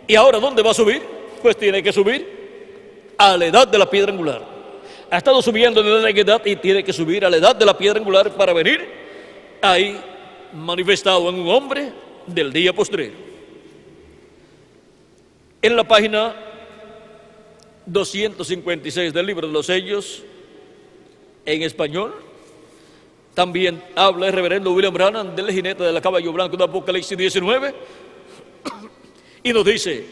¿Y ahora dónde va a subir? Pues tiene que subir a la edad de la piedra angular. Ha estado subiendo de la edad y tiene que subir a la edad de la piedra angular para venir ahí manifestado en un hombre del día postrero. En la página 256 del libro de los sellos, en español, también habla el reverendo William Branham del jinete del caballo blanco de Apocalipsis 19 y nos dice: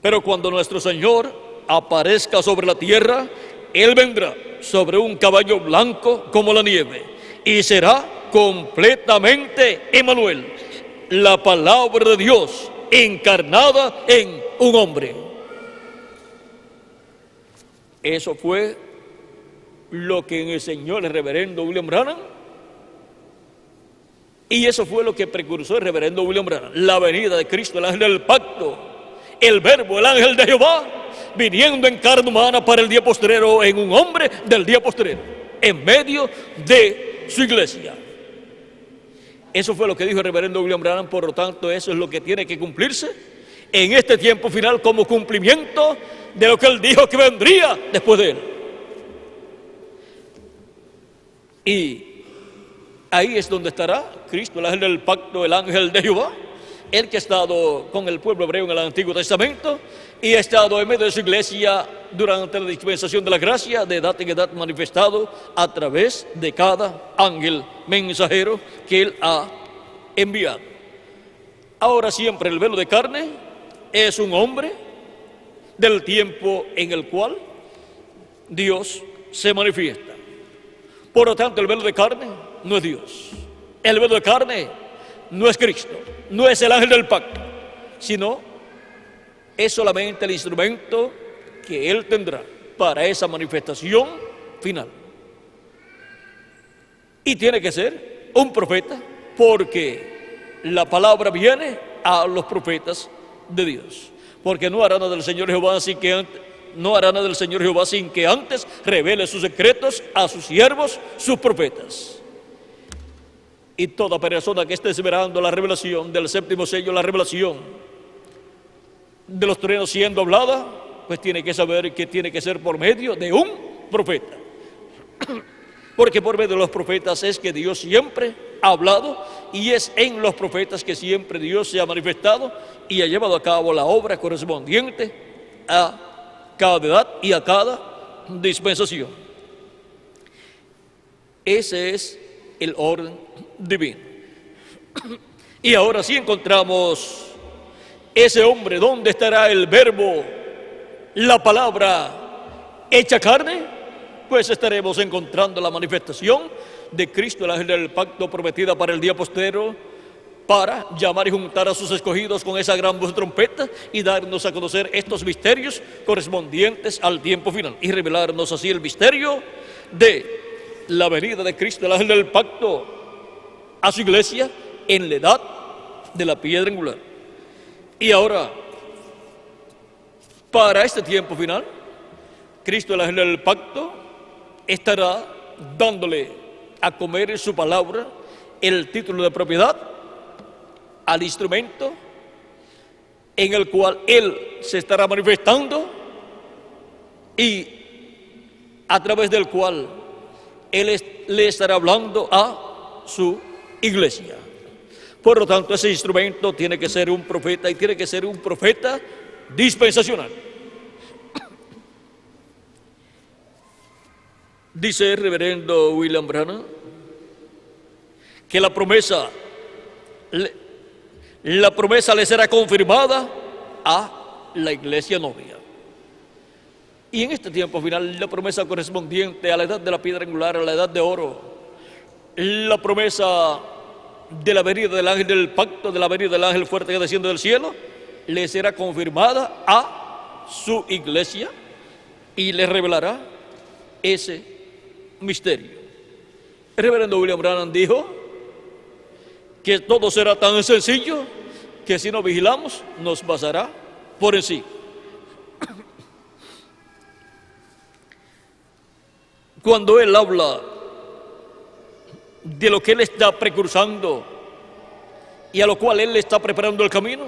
pero cuando nuestro Señor aparezca sobre la tierra, Él vendrá sobre un caballo blanco como la nieve y será completamente Emmanuel, la palabra de Dios encarnada en un hombre. Eso fue lo que enseñó el reverendo William Branham, y eso fue lo que precursó el reverendo William Branham: la venida de Cristo, el ángel del pacto, el verbo, el ángel de Jehová, viniendo en carne humana para el día postrero en un hombre del día postrero, en medio de su iglesia. Eso fue lo que dijo el reverendo William Branham. Por lo tanto, eso es lo que tiene que cumplirse en este tiempo final como cumplimiento de lo que él dijo que vendría después de él. Y ahí es donde estará Cristo, el ángel del pacto, el ángel de Jehová, el que ha estado con el pueblo hebreo en el Antiguo Testamento y ha estado en medio de su iglesia durante la dispensación de la gracia, de edad en edad manifestado a través de cada ángel mensajero que él ha enviado. Ahora siempre el velo de carne es un hombre del tiempo en el cual Dios se manifiesta. Por lo tanto, el velo de carne no es Dios. El velo de carne no es Cristo, no es el ángel del pacto, sino es solamente el instrumento que Él tendrá para esa manifestación final. Y tiene que ser un profeta, porque la palabra viene a los profetas de Dios. Porque no hará nada del Señor Jehová sin que antes, no hará nada del Señor Jehová sin que antes revele sus secretos a sus siervos, sus profetas. Y toda persona que esté esperando la revelación del séptimo sello, la revelación de los truenos siendo hablada, pues tiene que saber que tiene que ser por medio de un profeta. Porque por medio de los profetas es que Dios siempre ha hablado, y es en los profetas que siempre Dios se ha manifestado y ha llevado a cabo la obra correspondiente a cada edad y a cada dispensación. Ese es el orden divino. Y ahora sí encontramos ese hombre. ¿Dónde estará el verbo, la palabra hecha carne? Pues estaremos encontrando la manifestación de Cristo, el ángel del pacto, prometida para el día postrero, para llamar y juntar a sus escogidos con esa gran voz de trompeta y darnos a conocer estos misterios correspondientes al tiempo final, y revelarnos así el misterio de la venida de Cristo, el ángel del pacto, a su iglesia en la edad de la piedra angular. Y ahora, para este tiempo final, Cristo, el ángel del pacto, estará dándole a comer en su palabra el título de propiedad al instrumento en el cual Él se estará manifestando y a través del cual Él le estará hablando a su iglesia. Por lo tanto, ese instrumento tiene que ser un profeta, y tiene que ser un profeta dispensacional. Dice el reverendo William Branham que la promesa le será confirmada a la iglesia novia. Y en este tiempo final, la promesa correspondiente a la edad de la piedra angular, a la edad de oro, la promesa de la venida del ángel del pacto, de la venida del ángel fuerte que desciende del cielo, le será confirmada a su iglesia y le revelará ese misterio. El reverendo William Branham dijo que todo será tan sencillo que si no vigilamos nos pasará por encima. Cuando él habla de lo que él está precursando y a lo cual él está preparando el camino,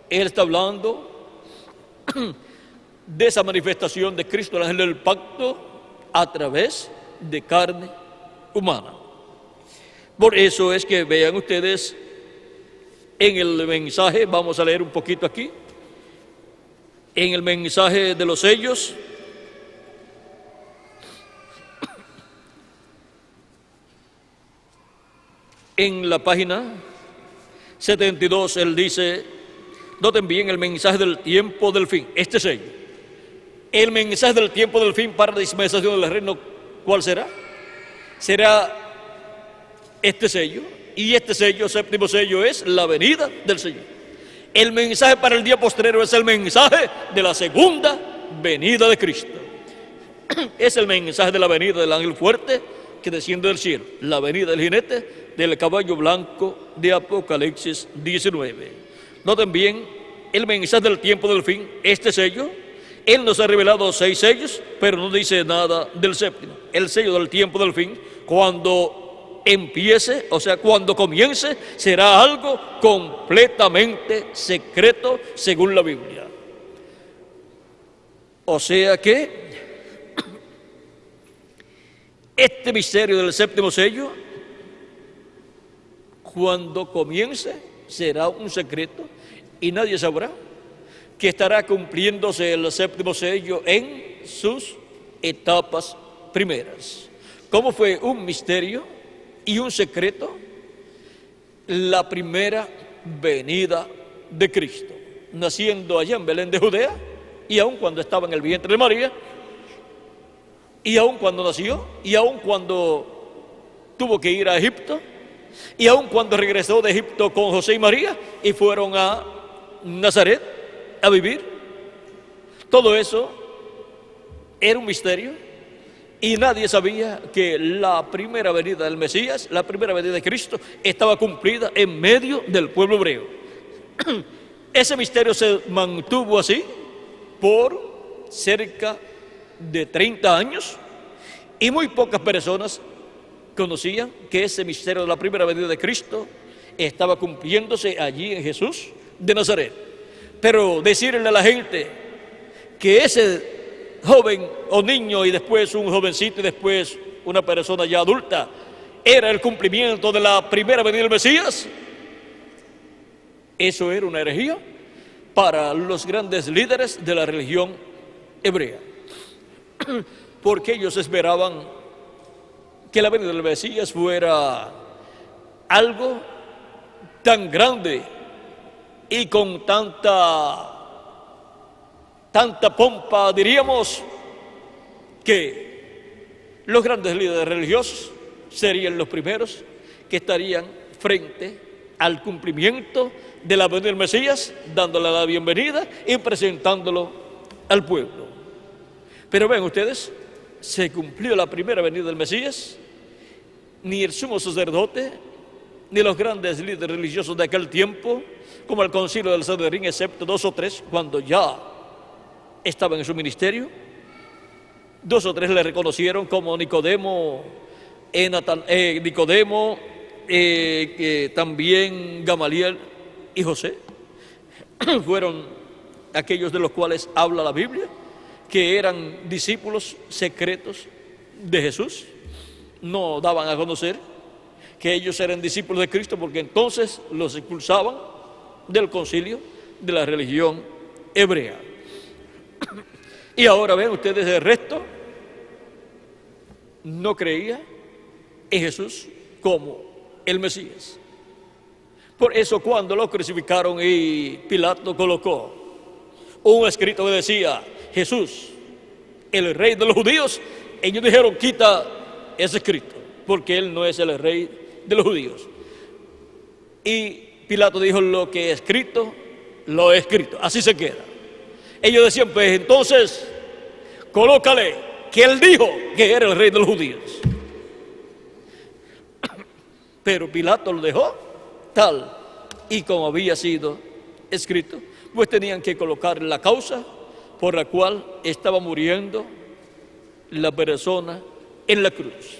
él está hablando de esa manifestación de Cristo, el ángel del pacto, a través de carne humana. Por eso es que vean ustedes en el mensaje, vamos a leer un poquito aquí, en el mensaje de los sellos, en la página 72, él dice, noten bien el mensaje del tiempo del fin, este sello. El mensaje del tiempo del fin para la dispensación del reino, ¿cuál será? Será este sello, y este sello, séptimo sello, es la venida del Señor. El mensaje para el día postrero es el mensaje de la segunda venida de Cristo. Es el mensaje de la venida del ángel fuerte que desciende del cielo, la venida del jinete del caballo blanco de Apocalipsis 19. Noten bien el mensaje del tiempo del fin, este sello. Él nos ha revelado 6 sellos, pero no dice nada del séptimo. El sello del tiempo del fin, cuando empiece, o sea, cuando comience, será algo completamente secreto según la Biblia. O sea que este misterio del séptimo sello, cuando comience, será un secreto y nadie sabrá que estará cumpliéndose el séptimo sello en sus etapas primeras. ¿Cómo fue un misterio y un secreto la primera venida de Cristo? Naciendo allá en Belén de Judea, y aun cuando estaba en el vientre de María, y aun cuando nació, y aun cuando tuvo que ir a Egipto, y aun cuando regresó de Egipto con José y María y fueron a Nazaret a vivir. Todo eso era un misterio y nadie sabía que la primera venida del Mesías, la primera venida de Cristo, estaba cumplida en medio del pueblo hebreo. Ese misterio se mantuvo así por cerca de 30 años y muy pocas personas conocían que ese misterio de la primera venida de Cristo estaba cumpliéndose allí en Jesús de Nazaret. Pero decirle a la gente que ese joven o niño y después un jovencito y después una persona ya adulta era el cumplimiento de la primera venida del Mesías, eso era una herejía para los grandes líderes de la religión hebrea, porque ellos esperaban que la venida del Mesías fuera algo tan grande y con tanta pompa, diríamos, que los grandes líderes religiosos serían los primeros que estarían frente al cumplimiento de la venida del Mesías, dándole la bienvenida y presentándolo al pueblo. Pero ven ustedes, se cumplió la primera venida del Mesías, ni el sumo sacerdote, ni los grandes líderes religiosos de aquel tiempo, como el concilio del Sanedrín, excepto 2 o 3, cuando ya estaban en su ministerio, 2 o 3 le reconocieron, como Nicodemo, también Gamaliel y José, fueron aquellos de los cuales habla la Biblia, que eran discípulos secretos de Jesús. No daban a conocer que ellos eran discípulos de Cristo, porque entonces los expulsaban del concilio de la religión hebrea. Y ahora ven ustedes, el resto no creía en Jesús como el Mesías. Por eso cuando lo crucificaron y Pilato colocó un escrito que decía Jesús, el rey de los judíos, ellos dijeron: quita ese escrito, porque él no es el rey de los judíos. Y Pilato dijo: lo que he escrito, lo he escrito, así se queda. Ellos decían: pues entonces colócale que él dijo que era el rey de los judíos. Pero Pilato lo dejó tal y como había sido escrito, pues tenían que colocar la causa por la cual estaba muriendo la persona en la cruz.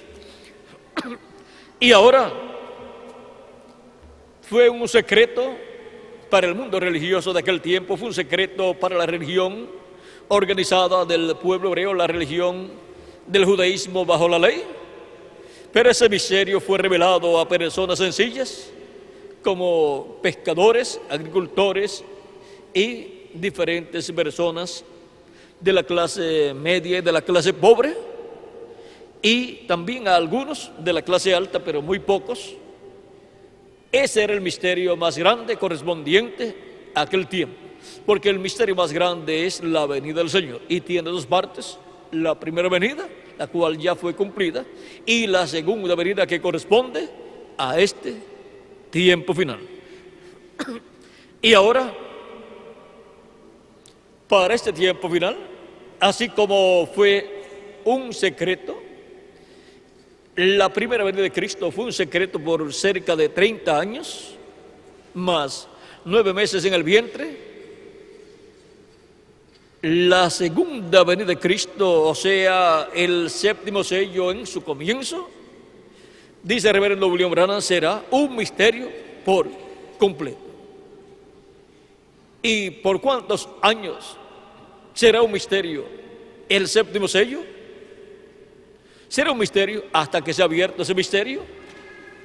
Y ahora fue un secreto para el mundo religioso de aquel tiempo, fue un secreto para la religión organizada del pueblo hebreo, la religión del judaísmo bajo la ley. Pero ese misterio fue revelado a personas sencillas, como pescadores, agricultores y diferentes personas de la clase media y de la clase pobre, y también a algunos de la clase alta, pero muy pocos. Ese era el misterio más grande correspondiente a aquel tiempo, porque el misterio más grande es la venida del Señor, y tiene 2 partes: la primera venida, la cual ya fue cumplida, y la segunda venida, que corresponde a este tiempo final. Y ahora, para este tiempo final, así como fue un secreto, la primera venida de Cristo fue un secreto por cerca de 30 años, más 9 meses en el vientre. La segunda venida de Cristo, o sea, el 7º sello en su comienzo, dice el reverendo William Branham, será un misterio por completo. ¿Y por cuántos años será un misterio el 7º sello? Será un misterio hasta que sea abierto ese misterio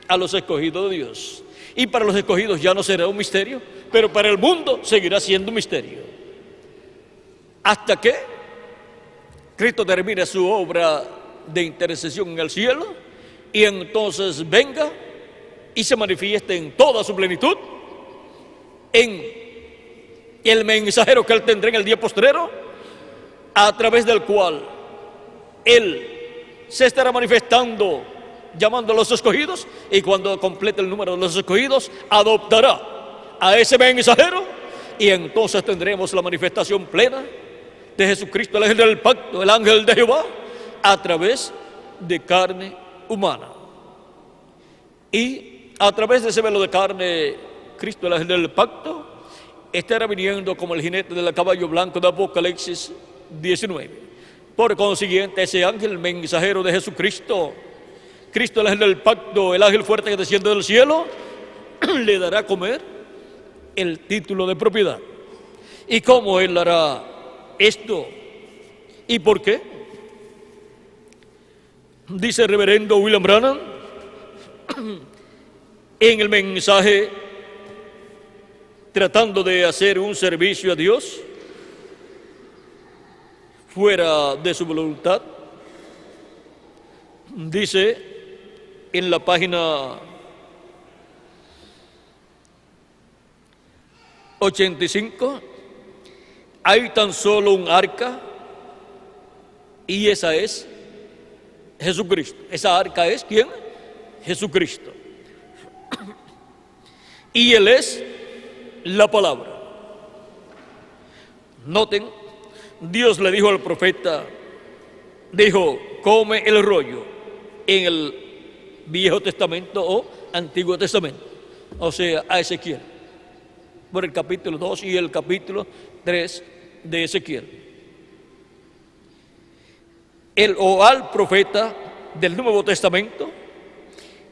a los escogidos de Dios. Y para los escogidos ya no será un misterio, pero para el mundo seguirá siendo un misterio, hasta que Cristo termine su obra de intercesión en el cielo, y entonces venga y se manifieste en toda su plenitud en el mensajero que él tendrá en el día postrero, a través del cual él se estará manifestando, llamando a los escogidos, y cuando complete el número de los escogidos, adoptará a ese mensajero, y entonces tendremos la manifestación plena de Jesucristo, el ángel del pacto, el ángel de Jehová, a través de carne humana. Y a través de ese velo de carne, Cristo, el ángel del pacto, estará viniendo como el jinete del caballo blanco de Apocalipsis 19. Por consiguiente, ese ángel mensajero de Jesucristo, Cristo, el ángel del pacto, el ángel fuerte que desciende del cielo, le dará a comer el título de propiedad. ¿Y cómo él hará esto? ¿Y por qué? Dice el reverendo William Branham en el mensaje tratando de hacer un servicio a Dios fuera de su voluntad. Dice en la página 85, hay tan solo un arca y esa es Jesucristo. Esa arca es ¿quién? Jesucristo. Y Él es la palabra. Noten, Dios le dijo al profeta, dijo, come el rollo en el Viejo Testamento o Antiguo Testamento, o sea, a Ezequiel, por el capítulo 2 y el capítulo 3 de Ezequiel. Él, o al profeta del Nuevo Testamento,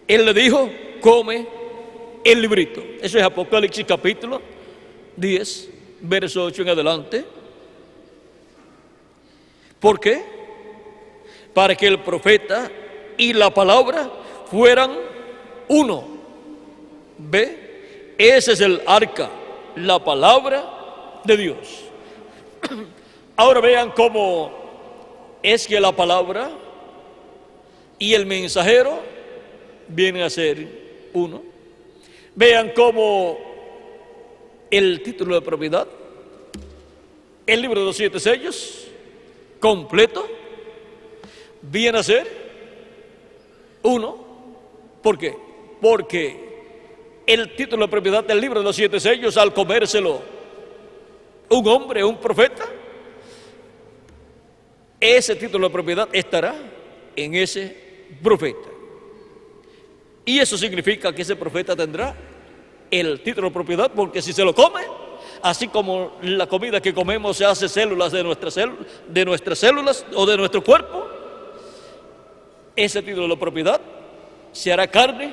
él le dijo, come el librito. Eso es Apocalipsis capítulo 10, verso 8 en adelante. ¿Por qué? Para que el profeta y la palabra fueran uno. ¿Ve? Ese es el arca, la palabra de Dios. Ahora vean cómo es que la palabra y el mensajero vienen a ser uno. Vean cómo el título de propiedad, el libro de los 7 sellos, completo, viene a ser uno. ¿Por qué? Porque el título de propiedad del libro de los 7 sellos, al comérselo un hombre, un profeta, ese título de propiedad estará en ese profeta. Y eso significa que ese profeta tendrá el título de propiedad, porque si se lo come, así como la comida que comemos se hace células de nuestras células o de nuestro cuerpo, ese título de propiedad se hará carne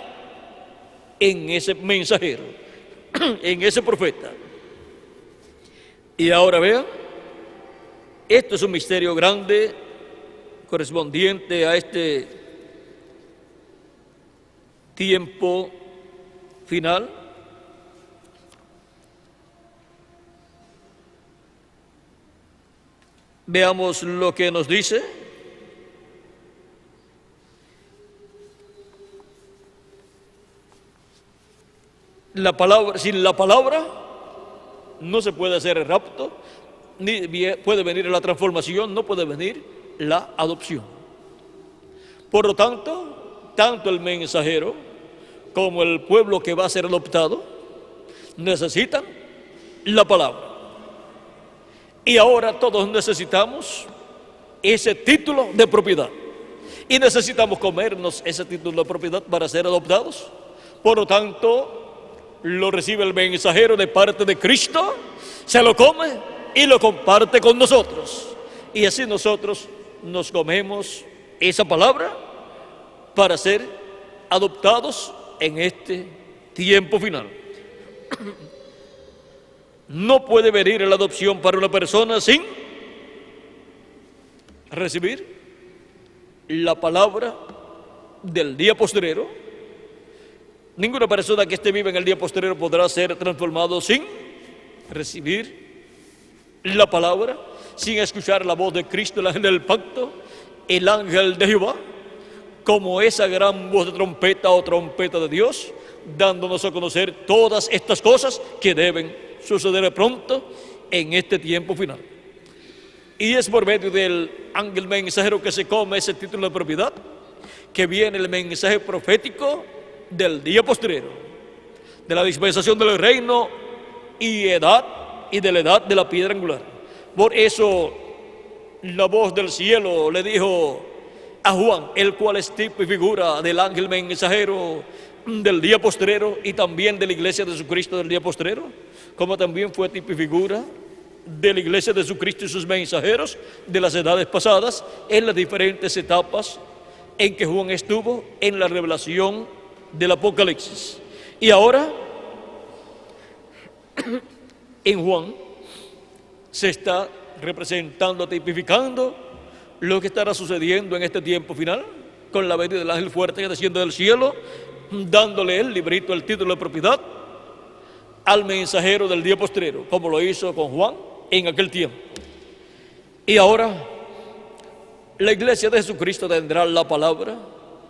en ese mensajero, en ese profeta. Y ahora vean, esto es un misterio grande correspondiente a este tiempo final. Veamos lo que nos dice. La palabra, sin la palabra no se puede hacer el rapto, ni puede venir la transformación, no puede venir la adopción. Por lo tanto, tanto el mensajero como el pueblo que va a ser adoptado necesitan la palabra. Y ahora todos necesitamos ese título de propiedad. Y necesitamos comernos ese título de propiedad para ser adoptados. Por lo tanto, lo recibe el mensajero de parte de Cristo, se lo come y lo comparte con nosotros. Y así nosotros nos comemos esa palabra para ser adoptados en este tiempo final. No puede venir la adopción para una persona sin recibir la palabra del día postrero. Ninguna persona que esté viva en el día postrero podrá ser transformado sin recibir la palabra, sin escuchar la voz de Cristo, el ángel del pacto, el ángel de Jehová, como esa gran voz de trompeta o trompeta de Dios, dándonos a conocer todas estas cosas que deben suceder pronto en este tiempo final. Y es por medio del ángel mensajero que se come ese título de propiedad que viene el mensaje profético del día postrero, de la dispensación del reino y de la edad de la piedra angular. Por eso la voz del cielo le dijo a Juan, el cual es tipo y figura del ángel mensajero del día postrero y también de la iglesia de Jesucristo del día postrero, como también fue tipo y figura de la iglesia de Jesucristo y sus mensajeros de las edades pasadas en las diferentes etapas en que Juan estuvo en la revelación del Apocalipsis. Y ahora, en Juan, se está representando, tipificando lo que estará sucediendo en este tiempo final, con la venida del ángel fuerte que desciende del cielo, dándole el librito, el título de propiedad, al mensajero del día postrero, como lo hizo con Juan en aquel tiempo. Y ahora, la iglesia de Jesucristo tendrá la palabra,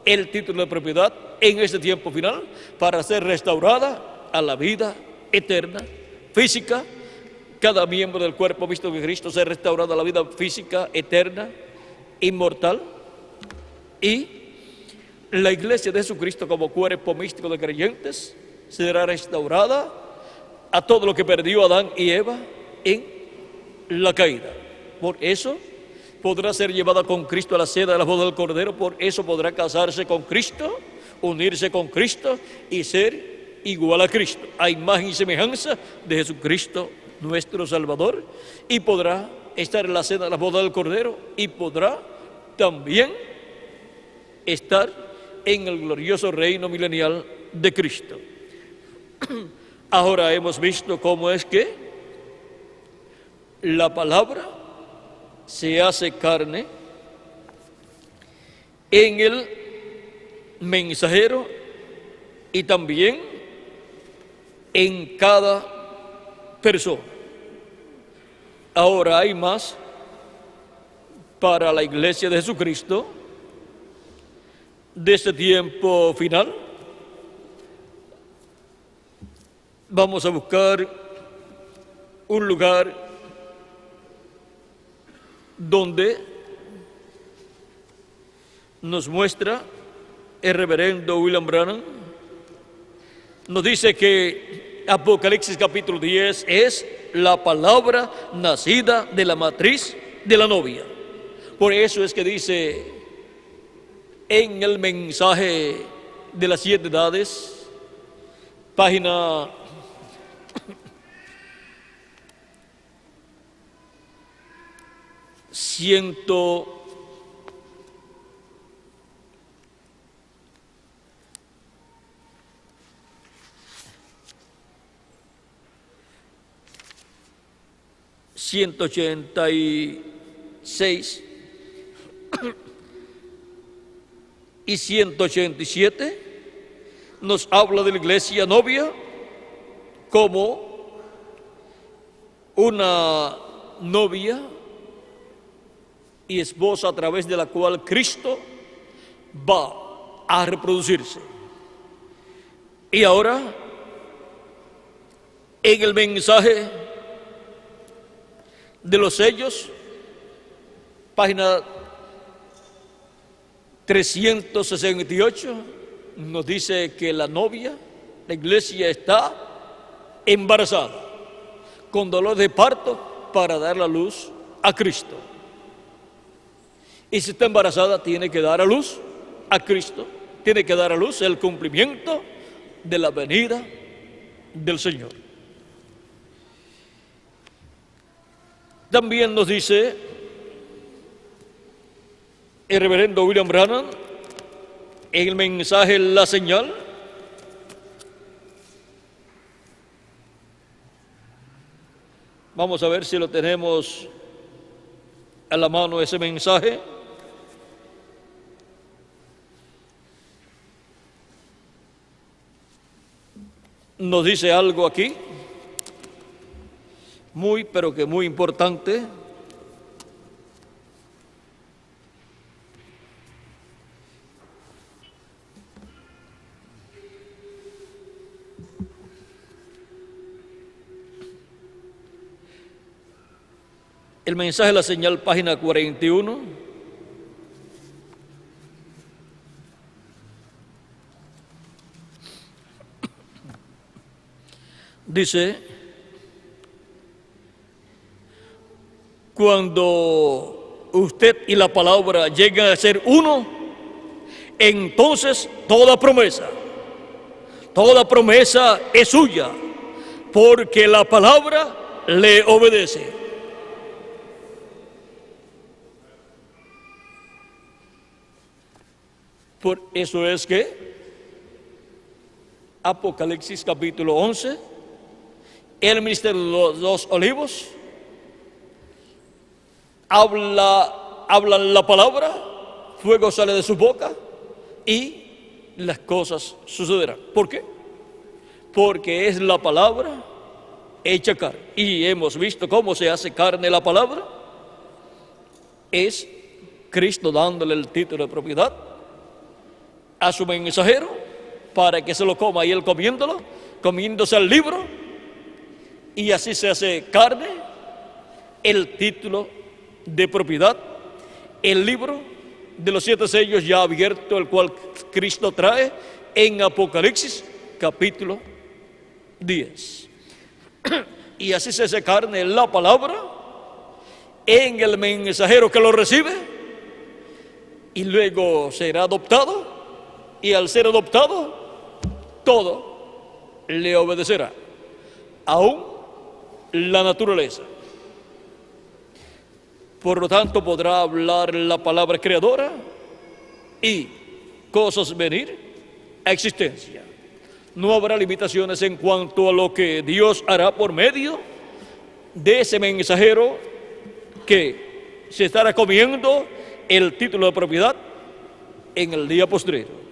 el título de propiedad, en este tiempo final, para ser restaurada a la vida eterna, física. Cada miembro del cuerpo visto de Cristo sea restaurado a la vida física, eterna, inmortal. Y la iglesia de Jesucristo como cuerpo místico de creyentes será restaurada a todo lo que perdió Adán y Eva en la caída. Por eso podrá ser llevada con Cristo a la cena de la boda del Cordero, por eso podrá casarse con Cristo, unirse con Cristo y ser igual a Cristo, a imagen y semejanza de Jesucristo nuestro Salvador, y podrá estar en la cena de la boda del Cordero y podrá también estar en el glorioso reino milenial de Cristo. Ahora hemos visto cómo es que la palabra se hace carne en el mensajero y también en cada persona. Ahora hay más para la iglesia de Jesucristo de este tiempo final. Vamos a buscar un lugar donde nos muestra el reverendo William Branham. Nos dice que Apocalipsis capítulo 10 es la palabra nacida de la matriz de la novia. Por eso es que dice en el mensaje de las 7 edades, página 186 y 187 nos habla de la iglesia novia como una novia y esposa a través de la cual Cristo va a reproducirse. Y ahora, en el mensaje de los sellos, página 368, nos dice que la novia, la iglesia, está embarazada, con dolor de parto, para dar la luz a Cristo. Y si está embarazada, tiene que dar a luz a Cristo, tiene que dar a luz el cumplimiento de la venida del Señor. También nos dice el reverendo William Branham en el mensaje La Señal, vamos a ver si lo tenemos a la mano ese mensaje. Nos dice algo aquí muy, pero que muy importante. El mensaje de La Señal, página 41. Dice: cuando usted y la palabra lleguen a ser uno, entonces toda promesa Toda promesa es suya, porque la palabra le obedece. Por eso es que Apocalipsis capítulo 11, el ministerio de los dos olivos, hablan la palabra, fuego sale de su boca y las cosas sucederán. ¿Por qué? Porque es la palabra hecha carne. Y hemos visto cómo se hace carne la palabra. Es Cristo dándole el título de propiedad a su mensajero para que se lo coma y él comiéndose el libro, y así se hace carne el título de propiedad, el libro de los 7 sellos ya abierto, el cual Cristo trae en Apocalipsis capítulo 10. Y así se hace carne la palabra en el mensajero que lo recibe, y luego será adoptado, y al ser adoptado, todo le obedecerá, aún la naturaleza. Por lo tanto, podrá hablar la palabra creadora y cosas venir a existencia. No habrá limitaciones en cuanto a lo que Dios hará por medio de ese mensajero que se estará comiendo el título de propiedad en el día postrero.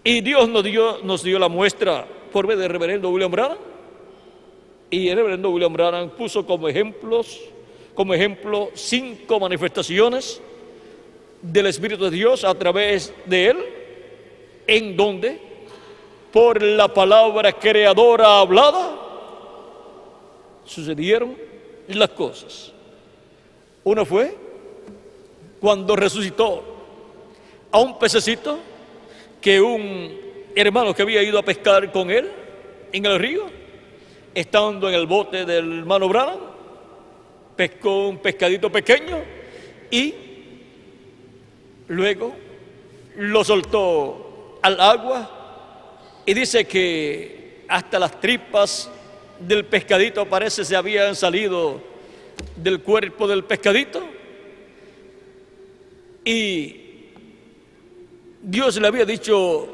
Y Dios nos dio la muestra por medio del reverendo William Branham, y el reverendo William Branham puso como ejemplo 5 manifestaciones del Espíritu de Dios a través de él, en donde por la palabra creadora hablada sucedieron las cosas. Uno fue cuando resucitó a un pececito que un hermano que había ido a pescar con él en el río, estando en el bote del hermano Branham, pescó un pescadito pequeño y luego lo soltó al agua, y dice que hasta las tripas del pescadito parece se habían salido del cuerpo del pescadito, y Dios le había dicho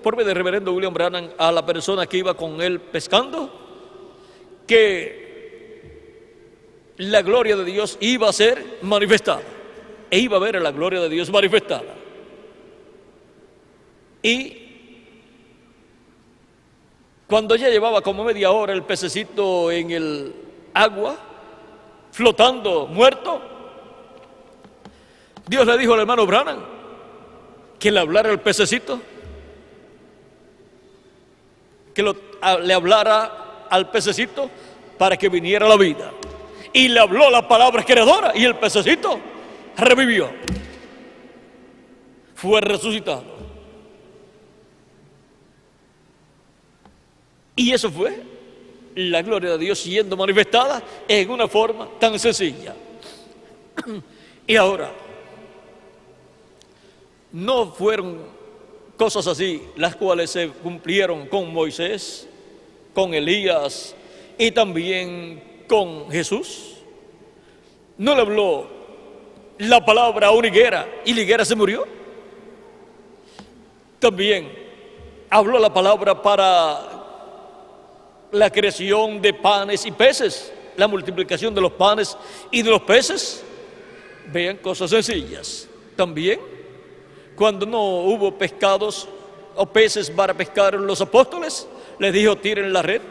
por medio del reverendo William Branham a la persona que iba con él pescando que la gloria de Dios iba a ser manifestada, e iba a ver la gloria de Dios manifestada. Y cuando ya llevaba como media hora el pececito en el agua, flotando, muerto, Dios le dijo al hermano Branham que le hablara al pececito, que le hablara al pececito para que viniera la vida. Y le habló la palabra creadora, y el pececito revivió, fue resucitado. Y eso fue la gloria de Dios siendo manifestada en una forma tan sencilla. Y ahora, no fueron cosas así las cuales se cumplieron con Moisés, con Elías y también con Jesús. No le habló la palabra a una higuera y la higuera se murió. También habló la palabra para la creación de panes y peces, la multiplicación de los panes y de los peces. Vean, cosas sencillas. También, cuando no hubo pescados o peces para pescar, los apóstoles les dijo: tiren la red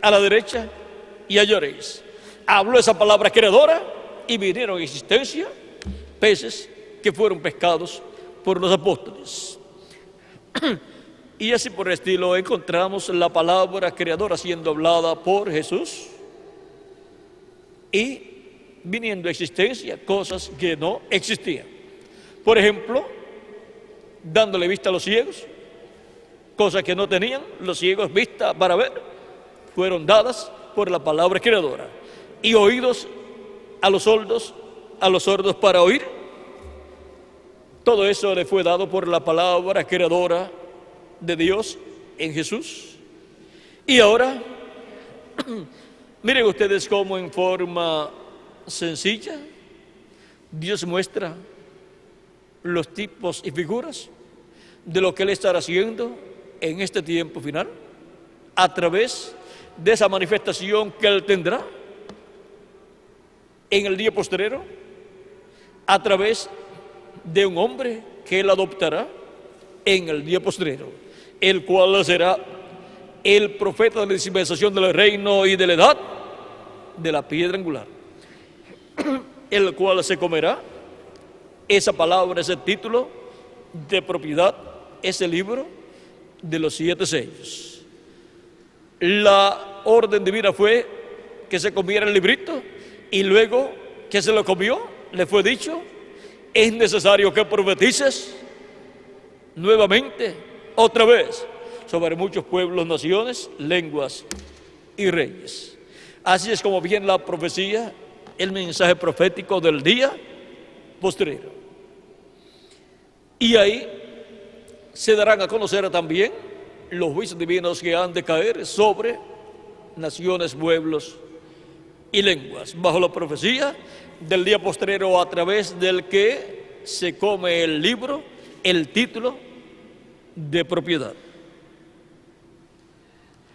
a la derecha y hallaréis. Habló esa palabra creadora y vinieron a existencia peces que fueron pescados por los apóstoles. Y así por el estilo encontramos la palabra creadora siendo hablada por Jesús y viniendo a existencia cosas que no existían. Por ejemplo, dándole vista a los ciegos, cosas que no tenían los ciegos, vista para ver, fueron dadas por la palabra creadora. Y oídos a los sordos para oír, todo eso le fue dado por la palabra creadora de Dios en Jesús. Y ahora, miren ustedes cómo en forma sencilla Dios muestra los tipos y figuras de lo que Él estará haciendo en este tiempo final, a través de esa manifestación que Él tendrá en el día postrero, a través de un hombre que Él adoptará en el día postrero, el cual será el profeta de la dispensación del reino y de la edad de la piedra angular, el cual se comerá esa palabra, ese título de propiedad, ese libro de los 7 sellos. La orden divina fue que se comiera el librito, y luego que se lo comió, le fue dicho: es necesario que profetices nuevamente, otra vez, sobre muchos pueblos, naciones, lenguas y reyes. Así es como viene la profecía, el mensaje profético del día postrero. Y ahí se darán a conocer también los juicios divinos que han de caer sobre naciones, pueblos y lenguas, bajo la profecía del día postrero, a través del que se come el libro, el título de propiedad.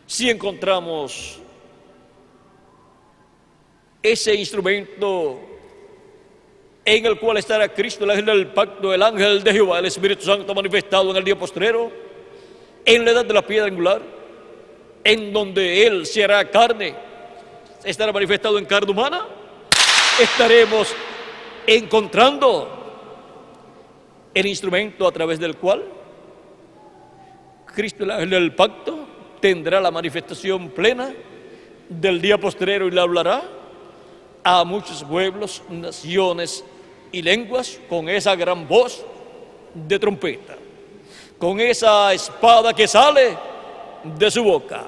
Si encontramos ese instrumento en el cual estará Cristo, el ángel del pacto, el ángel de Jehová, el Espíritu Santo manifestado en el día postrero, en la edad de la piedra angular, en donde Él se hará carne, estará manifestado en carne humana, estaremos encontrando el instrumento a través del cual Cristo, el ángel del pacto, tendrá la manifestación plena del día postrero y le hablará a muchos pueblos, naciones y lenguas con esa gran voz de trompeta, con esa espada que sale de su boca,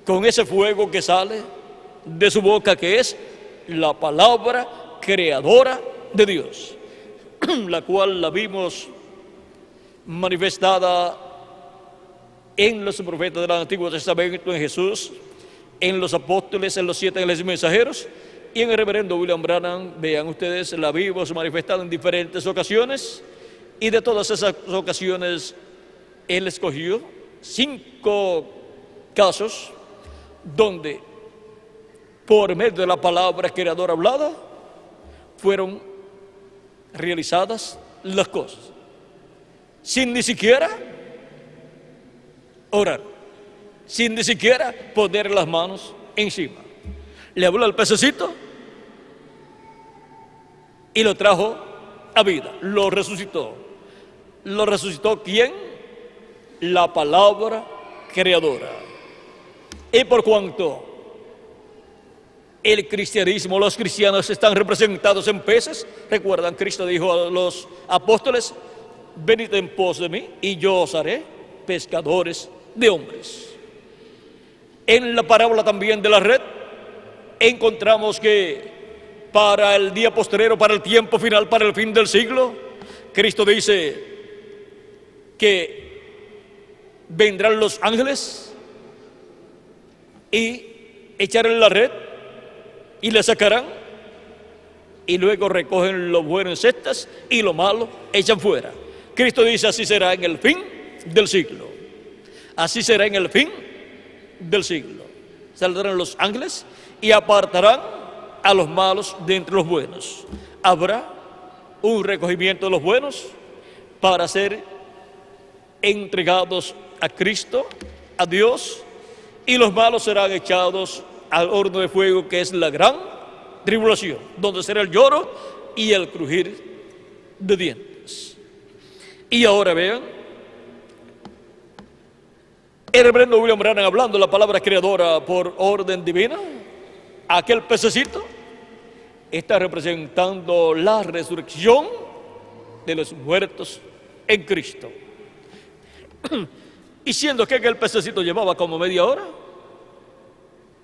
con ese fuego que sale de su boca, que es la palabra creadora de Dios, la cual la vimos manifestada en los profetas del Antiguo Testamento, en Jesús, en los apóstoles, en los 7 ángeles mensajeros, y en el reverendo William Branham. Vean ustedes, la vimos manifestada en diferentes ocasiones, y de todas esas ocasiones Él escogió 5 casos donde, por medio de la palabra creadora hablada, fueron realizadas las cosas, sin ni siquiera orar, sin ni siquiera poner las manos encima. Le habló al pececito y lo trajo a vida, lo resucitó. ¿Lo resucitó quién? La palabra creadora. Y por cuanto el cristianismo, los cristianos están representados en peces, recuerdan, Cristo dijo a los apóstoles: venid en pos de mí y yo os haré pescadores de hombres. En la parábola también de la red encontramos que para el día postrero, para el tiempo final, para el fin del siglo, Cristo dice que vendrán los ángeles y echarán la red y la sacarán, y luego recogen lo bueno en cestas y lo malo echan fuera. Cristo dice: así será en el fin del siglo. Así será en el fin del siglo. Saldrán los ángeles y apartarán a los malos de entre los buenos. Habrá un recogimiento de los buenos para ser entregados a Cristo, a Dios, y los malos serán echados al horno de fuego, que es la gran tribulación, donde será el lloro y el crujir de dientes. Y ahora vean, el reverendo William Branham, hablando la palabra creadora por orden divina, aquel pececito está representando la resurrección de los muertos en Cristo. Y siendo que aquel pececito llevaba como media hora,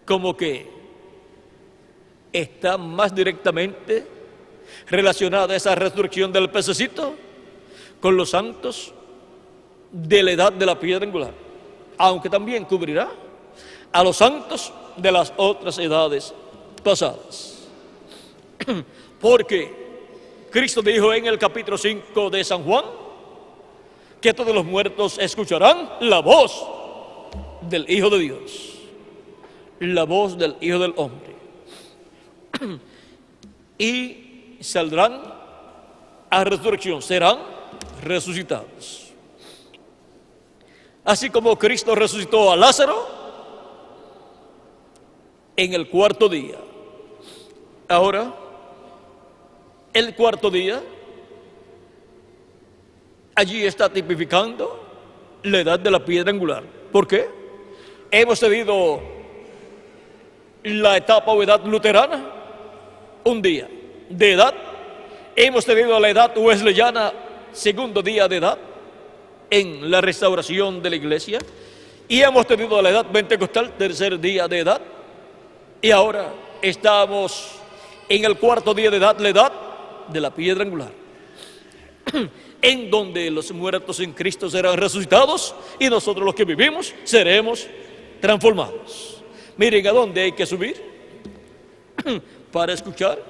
como que está más directamente relacionada esa resurrección del pececito con los santos de la edad de la piedra angular, aunque también cubrirá a los santos de las otras edades pasadas. Porque Cristo dijo en el capítulo 5 de San Juan que todos los muertos escucharán la voz del Hijo de Dios, la voz del Hijo del Hombre, y saldrán a resurrección, serán resucitados. Así como Cristo resucitó a Lázaro en el cuarto día. Ahora, el cuarto día, allí está tipificando la edad de la piedra angular. ¿Por qué? Hemos tenido la etapa o edad luterana, un día de edad. Hemos tenido la edad wesleyana, segundo día de edad, en la restauración de la iglesia. Y hemos tenido la edad pentecostal, tercer día de edad. Y ahora estamos en el cuarto día de edad, la edad de la piedra angular, en donde los muertos en Cristo serán resucitados y nosotros los que vivimos seremos transformados. Miren a dónde hay que subir para escuchar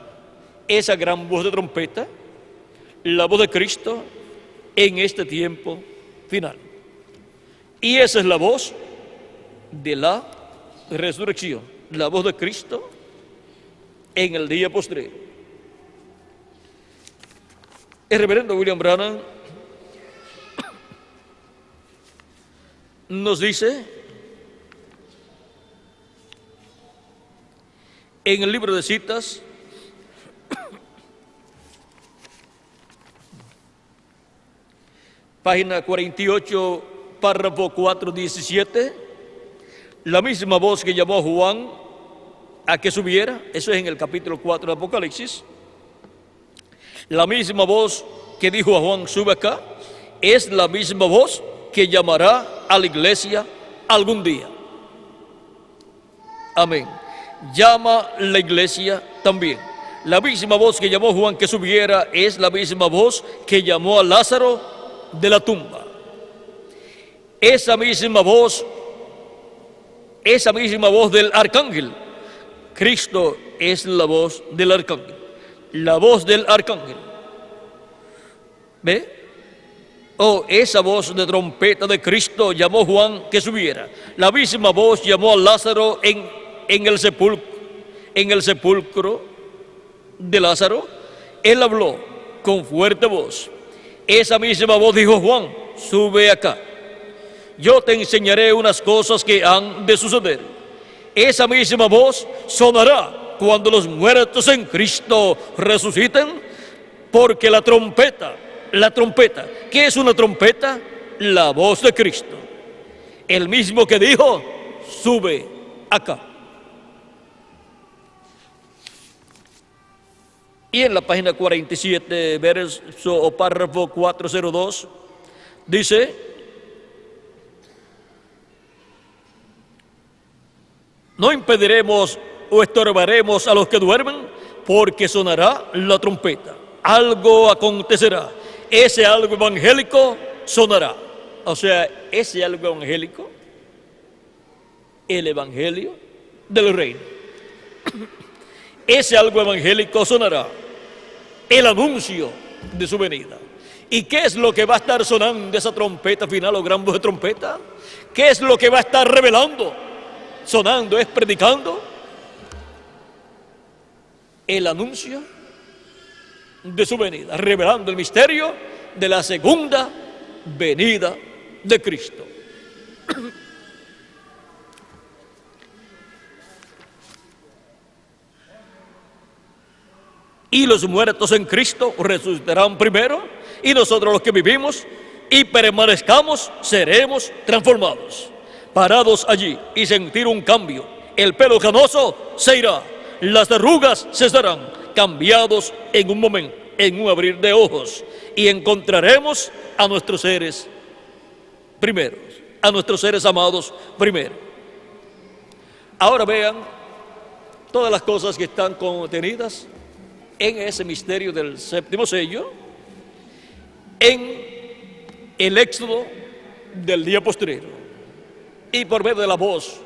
esa gran voz de trompeta, la voz de Cristo en este tiempo final. Y esa es la voz de la resurrección, la voz de Cristo en el día postrero. El reverendo William Branham nos dice en el libro de citas, página 48, párrafo 4:17, la misma voz que llamó a Juan a que subiera, eso es en el capítulo 4 de Apocalipsis, la misma voz que dijo a Juan, sube acá, es la misma voz que llamará a la iglesia algún día. Amén. Llama la iglesia también. La misma voz que llamó a Juan que subiera es la misma voz que llamó a Lázaro de la tumba. Esa misma voz del arcángel. Cristo es la voz del arcángel. La voz del arcángel. ¿Ve? Esa voz de trompeta de Cristo llamó a Juan que subiera. La misma voz llamó a Lázaro en el sepulcro de Lázaro. Él habló con fuerte voz. Esa misma voz dijo, Juan, sube acá. Yo te enseñaré unas cosas que han de suceder. Esa misma voz sonará cuando los muertos en Cristo resuciten, porque la trompeta, ¿qué es una trompeta? La voz de Cristo. El mismo que dijo, sube acá. Y en la página 47, verso o párrafo 402, dice, no impediremos o estorbaremos a los que duermen, porque sonará la trompeta. Algo acontecerá. Ese algo evangélico sonará. O sea, ese algo evangélico, el evangelio del reino. Ese algo evangélico sonará. El anuncio de su venida. ¿Y qué es lo que va a estar sonando esa trompeta final o gran voz de trompeta? ¿Qué es lo que va a estar revelando? Sonando, es predicando el anuncio de su venida, revelando el misterio de la segunda venida de Cristo. Y los muertos en Cristo resucitarán primero, y nosotros los que vivimos y permanezcamos seremos transformados, parados allí y sentir un cambio. El pelo canoso se irá, las arrugas cesarán, cambiados en un momento, en un abrir de ojos, y encontraremos a nuestros seres primeros, a nuestros seres amados primero. Ahora vean todas las cosas que están contenidas en ese misterio del séptimo sello, en el éxodo del día postrero. y por medio de la voz,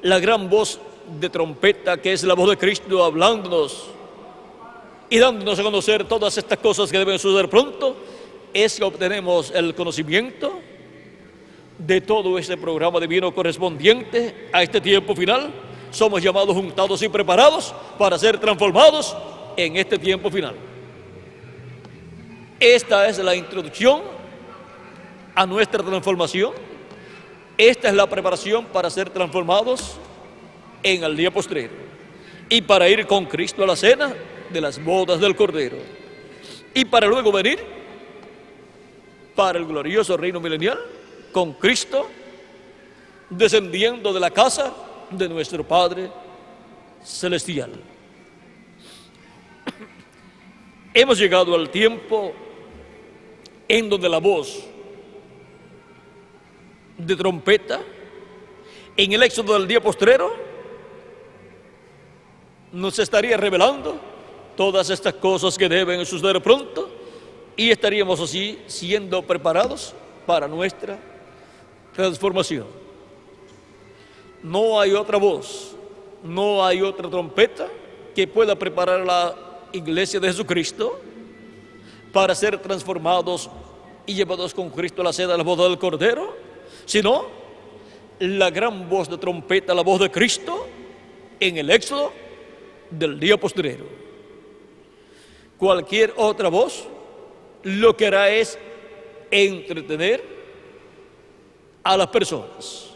la gran voz de trompeta que es la voz de Cristo hablándonos y dándonos a conocer todas estas cosas que deben suceder pronto, es que obtenemos el conocimiento de todo este programa divino correspondiente a este tiempo final. Somos llamados, juntados y preparados para ser transformados en este tiempo final. Esta es la introducción a nuestra transformación. Esta es la preparación para ser transformados en el día postrero y para ir con Cristo a la cena de las bodas del Cordero y para luego venir para el glorioso reino milenial con Cristo descendiendo de la casa de nuestro Padre Celestial. Hemos llegado al tiempo en donde la voz de trompeta en el éxodo del día postrero nos estaría revelando todas estas cosas que deben suceder pronto y estaríamos así siendo preparados para nuestra transformación. No hay otra voz, no hay otra trompeta que pueda preparar a la iglesia de Jesucristo para ser transformados y llevados con Cristo a la cena de la boda del Cordero, sino la gran voz de trompeta, la voz de Cristo en el éxodo del día postrero. Cualquier otra voz lo que hará es entretener a las personas.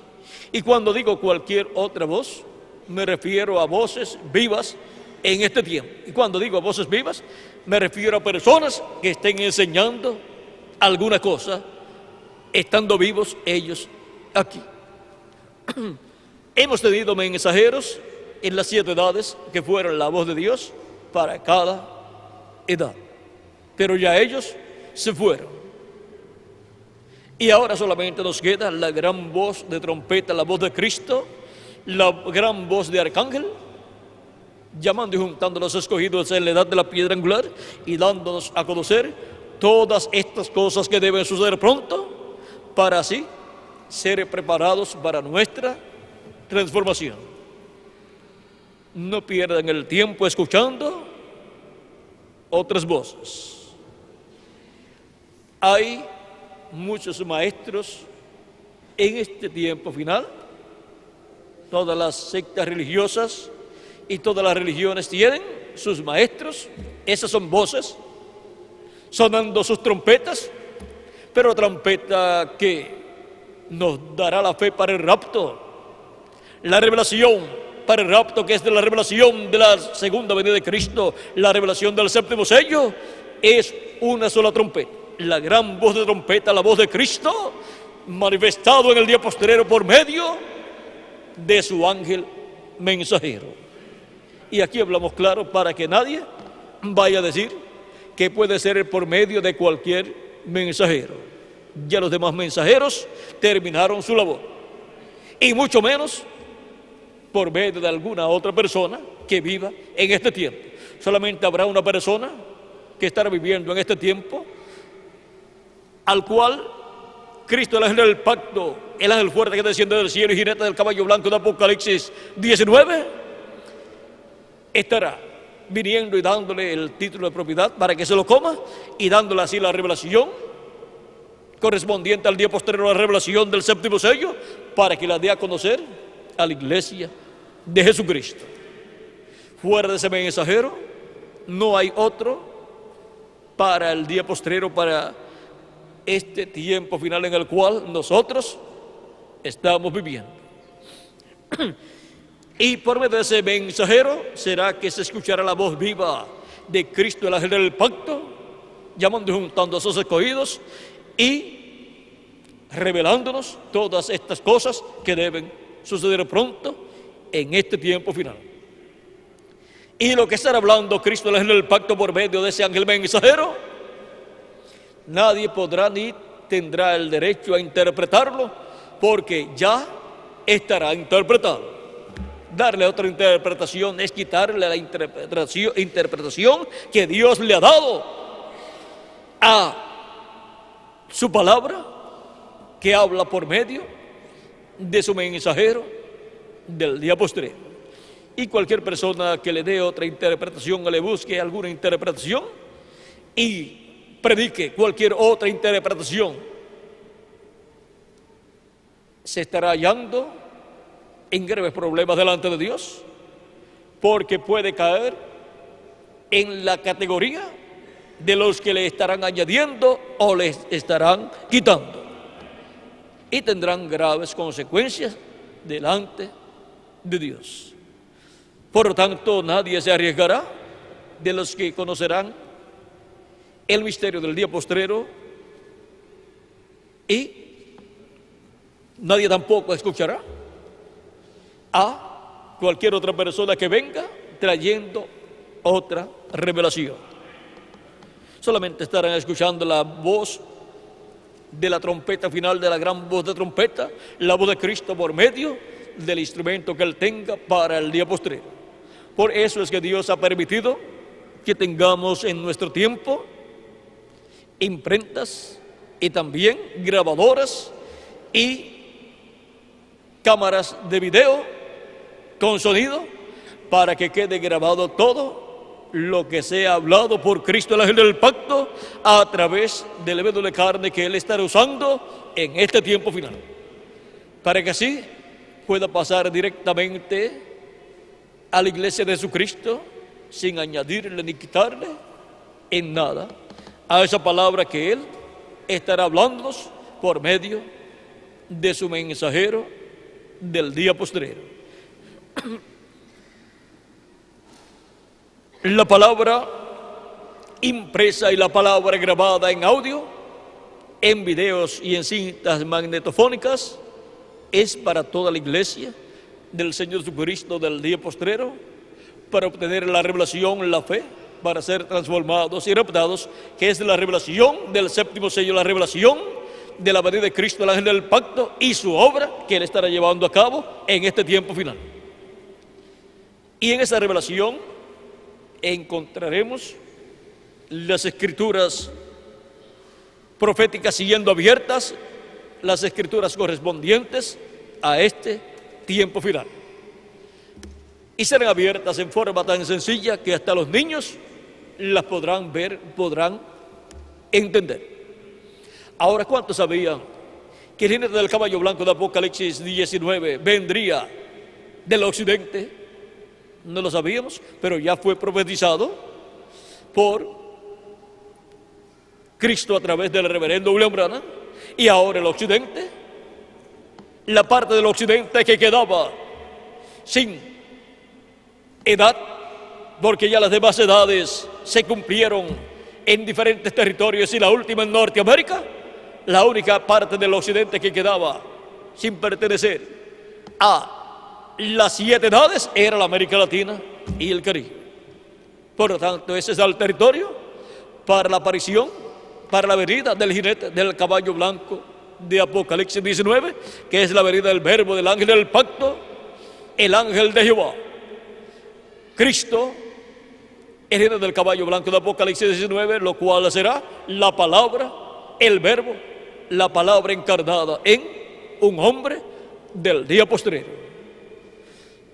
Y cuando digo cualquier otra voz, me refiero a voces vivas en este tiempo. Y cuando digo voces vivas, me refiero a personas que estén enseñando alguna cosa, estando vivos ellos aquí. Hemos tenido mensajeros en las 7 edades que fueron la voz de Dios para cada edad, pero ya ellos se fueron. Y ahora solamente nos queda la gran voz de trompeta, la voz de Cristo, la gran voz de arcángel, llamando y juntando a los escogidos en la edad de la piedra angular y dándonos a conocer todas estas cosas que deben suceder pronto para así ser preparados para nuestra transformación. No pierdan el tiempo escuchando otras voces. Hay muchos maestros en este tiempo final. Todas las sectas religiosas y todas las religiones tienen sus maestros. Esas son voces sonando sus trompetas, pero trompeta que nos dará la fe para el rapto, la revelación para el rapto, que es de la revelación de la segunda venida de Cristo, la revelación del séptimo sello, es una sola trompeta, la gran voz de trompeta, la voz de Cristo, manifestado en el día postrero por medio de su ángel mensajero. Y aquí hablamos claro para que nadie vaya a decir que puede ser por medio de cualquier mensajero. Ya los demás mensajeros terminaron su labor, y mucho menos por medio de alguna otra persona que viva en este tiempo. Solamente habrá una persona que estará viviendo en este tiempo, al cual Cristo, el ángel del pacto, el ángel fuerte que desciende del cielo y jinete del caballo blanco de Apocalipsis 19, estará viniendo y dándole el título de propiedad para que se lo coma y dándole así la revelación correspondiente al día posterior a la revelación del séptimo sello, para que la dé a conocer a la iglesia de Jesucristo. Fuera de ese mensajero no hay otro para el día postrero, para este tiempo final en el cual nosotros estamos viviendo. Y por medio de ese mensajero será que se escuchará la voz viva de Cristo, el ángel del pacto, llamando y juntando a sus escogidos y revelándonos todas estas cosas que deben suceder pronto en este tiempo final. Y lo que estará hablando Cristo, el ángel del pacto, por medio de ese ángel mensajero, nadie podrá ni tendrá el derecho a interpretarlo, porque ya estará interpretado. Darle otra interpretación es quitarle la interpretación que Dios le ha dado a su palabra, que habla por medio de su mensajero del día postrero. Y cualquier persona que le dé otra interpretación o le busque alguna interpretación y predique cualquier otra interpretación, se estará hallando en graves problemas delante de Dios, porque puede caer en la categoría de los que le estarán añadiendo o les estarán quitando, y tendrán graves consecuencias delante de Dios. Por lo tanto, nadie se arriesgará de los que conocerán el misterio del día postrero, y nadie tampoco escuchará a cualquier otra persona que venga trayendo otra revelación. Solamente estarán escuchando la voz de la trompeta final, de la gran voz de trompeta, la voz de Cristo por medio del instrumento que Él tenga para el día postrero. Por eso es que Dios ha permitido que tengamos en nuestro tiempo imprentas y también grabadoras y cámaras de video con sonido, para que quede grabado todo lo que sea hablado por Cristo, el ángel del pacto, a través del evento de carne que Él estará usando en este tiempo final, para que así pueda pasar directamente a la iglesia de Jesucristo sin añadirle ni quitarle en nada a esa palabra que Él estará hablándonos por medio de su mensajero del día postrero. La palabra impresa y la palabra grabada en audio, en videos y en cintas magnetofónicas es para toda la iglesia del Señor Jesucristo del día postrero, para obtener la revelación, la fe, para ser transformados y raptados, que es la revelación del séptimo sello, la revelación de la venida de Cristo, el ángel del pacto, y su obra que Él estará llevando a cabo en este tiempo final. Y en esa revelación encontraremos las escrituras proféticas siguiendo abiertas, las escrituras correspondientes a este tiempo final. Y serán abiertas en forma tan sencilla que hasta los niños las podrán ver, podrán entender. Ahora, ¿cuántos sabían que el jinete del caballo blanco de Apocalipsis 19 vendría del occidente? No lo sabíamos, pero ya fue profetizado por Cristo a través del reverendo William Branham. Y ahora el occidente, la parte del occidente que quedaba sin edad, porque ya las demás edades se cumplieron en diferentes territorios y la última en Norteamérica, la única parte del occidente que quedaba sin pertenecer a las 7 edades era la América Latina y el Caribe. Por lo tanto, ese es el territorio para la aparición, para la venida del jinete del caballo blanco de Apocalipsis 19, que es la venida del verbo del ángel del pacto, el ángel de Jehová. Cristo, el jinete del caballo blanco de Apocalipsis 19, lo cual será la palabra, el verbo, la palabra encarnada en un hombre del día postrero.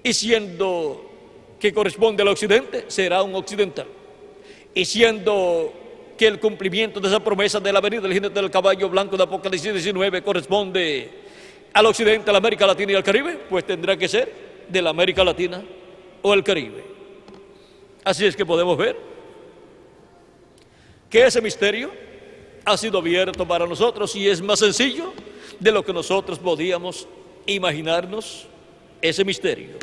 Y siendo que corresponde al occidente, será un occidental. Y siendo que el cumplimiento de esa promesa de la venida del jinete del caballo blanco de Apocalipsis 19 corresponde al occidente, a la América Latina y al Caribe, pues tendrá que ser de la América Latina o el Caribe. Así es que podemos ver que ese misterio ha sido abierto para nosotros y es más sencillo de lo que nosotros podíamos imaginarnos ese misterio.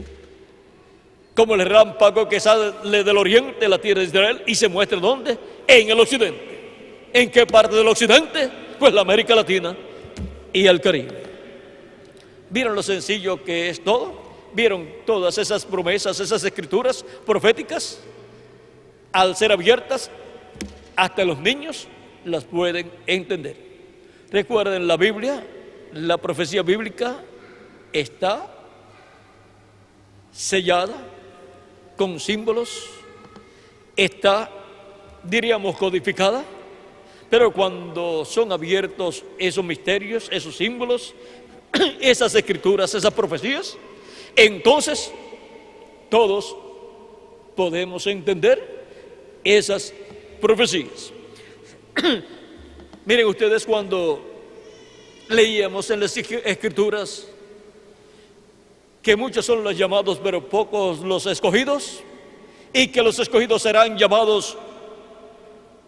Como el relámpago que sale del oriente, la tierra de Israel, y se muestra ¿dónde? En el occidente. ¿En qué parte del occidente? Pues la América Latina y el Caribe. ¿Vieron lo sencillo que es todo? ¿Vieron todas esas promesas, esas escrituras proféticas? Al ser abiertas, hasta los niños las pueden entender. Recuerden, la Biblia, la profecía bíblica está sellada con símbolos, está, diríamos, codificada, pero cuando son abiertos esos misterios, esos símbolos, esas escrituras, esas profecías, entonces todos podemos entender esas profecías. Miren ustedes, cuando leíamos en las escrituras que muchos son los llamados, pero pocos los escogidos, y que los escogidos serán llamados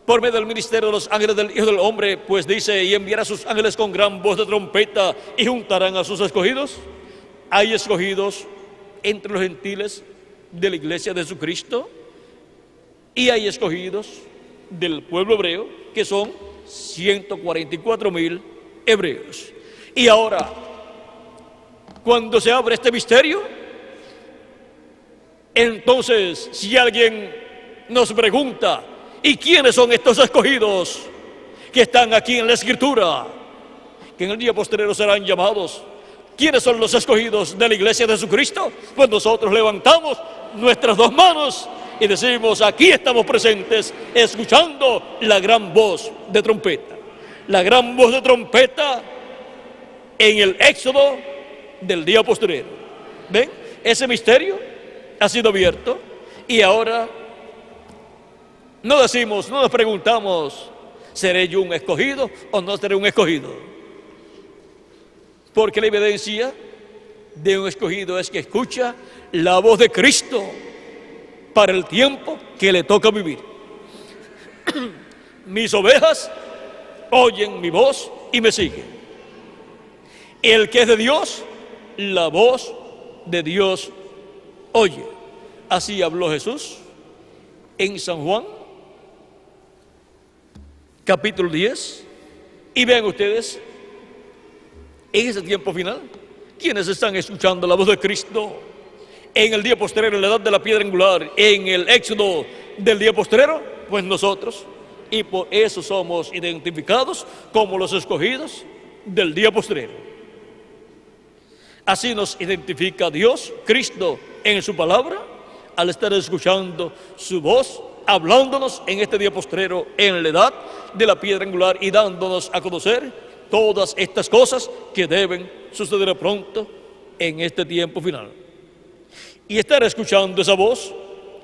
por medio del ministerio de los ángeles del Hijo del Hombre, pues dice: y enviará a sus ángeles con gran voz de trompeta y juntarán a sus escogidos. Hay escogidos entre los gentiles de la iglesia de Jesucristo, y hay escogidos del pueblo hebreo, que son 144,000 hebreos. Y ahora, cuando se abre este misterio, entonces, si alguien nos pregunta: ¿y quiénes son estos escogidos que están aquí en la Escritura, que en el día postrero serán llamados? ¿Quiénes son los escogidos de la iglesia de Jesucristo? Pues nosotros levantamos nuestras dos manos y decimos: aquí estamos presentes, escuchando la gran voz de trompeta. La gran voz de trompeta en el éxodo del día postrero. ¿Ven? Ese misterio ha sido abierto, y ahora no nos preguntamos: ¿seré yo un escogido o no seré un escogido? Porque la evidencia de un escogido es que escucha la voz de Cristo para el tiempo que le toca vivir. Mis ovejas oyen mi voz y me siguen. El que es de Dios, la voz de Dios oye. Así habló Jesús en San Juan, capítulo 10. Y vean ustedes, en ese tiempo final, ¿quiénes están escuchando la voz de Cristo en el día postrero, en la edad de la piedra angular, en el éxodo del día postrero? Pues nosotros, y por eso somos identificados como los escogidos del día postrero. Así nos identifica Dios, Cristo, en su palabra, al estar escuchando su voz, hablándonos en este día postrero, en la edad de la piedra angular, y dándonos a conocer todas estas cosas que deben suceder pronto en este tiempo final. Y estar escuchando esa voz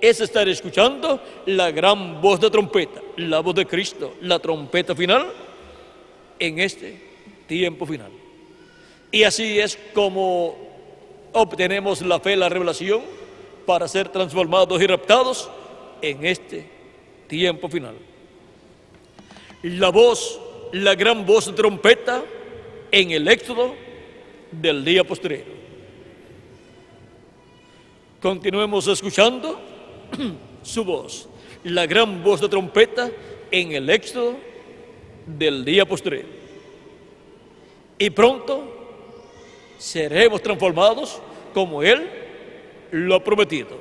es estar escuchando la gran voz de trompeta, la voz de Cristo, la trompeta final en este tiempo final. Y así es como obtenemos la fe, la revelación, para ser transformados y raptados en este tiempo final. La voz, la gran voz de trompeta en el éxodo del día postrero. Continuemos escuchando su voz, la gran voz de trompeta en el éxodo del día postrero. Y pronto seremos transformados como Él lo ha prometido.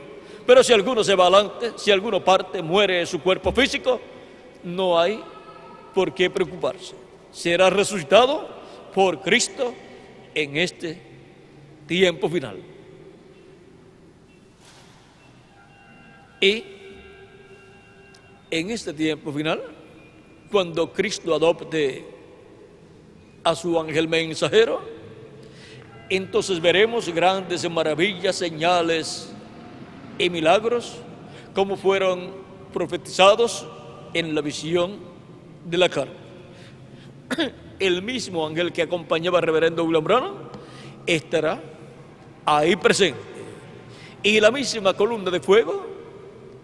Pero si alguno se va adelante, si alguno parte, muere en su cuerpo físico, no hay por qué preocuparse. Será resucitado por Cristo en este tiempo final. Y en este tiempo final, cuando Cristo adopte a su ángel mensajero, entonces veremos grandes maravillas, señales y milagros, como fueron profetizados en la visión de la carne. El mismo ángel que acompañaba al reverendo William Branham estará ahí presente, y la misma columna de fuego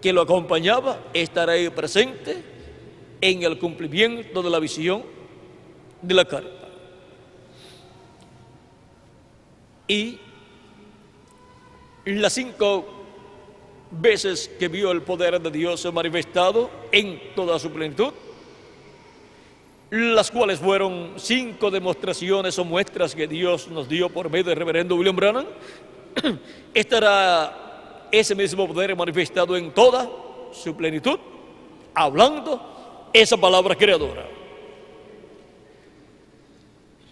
que lo acompañaba estará ahí presente en el cumplimiento de la visión de la carta. Y las 5 veces que vio el poder de Dios manifestado en toda su plenitud, las cuales fueron 5 demostraciones o muestras que Dios nos dio por medio del reverendo William Branham, estará ese mismo poder manifestado en toda su plenitud, hablando esa palabra creadora,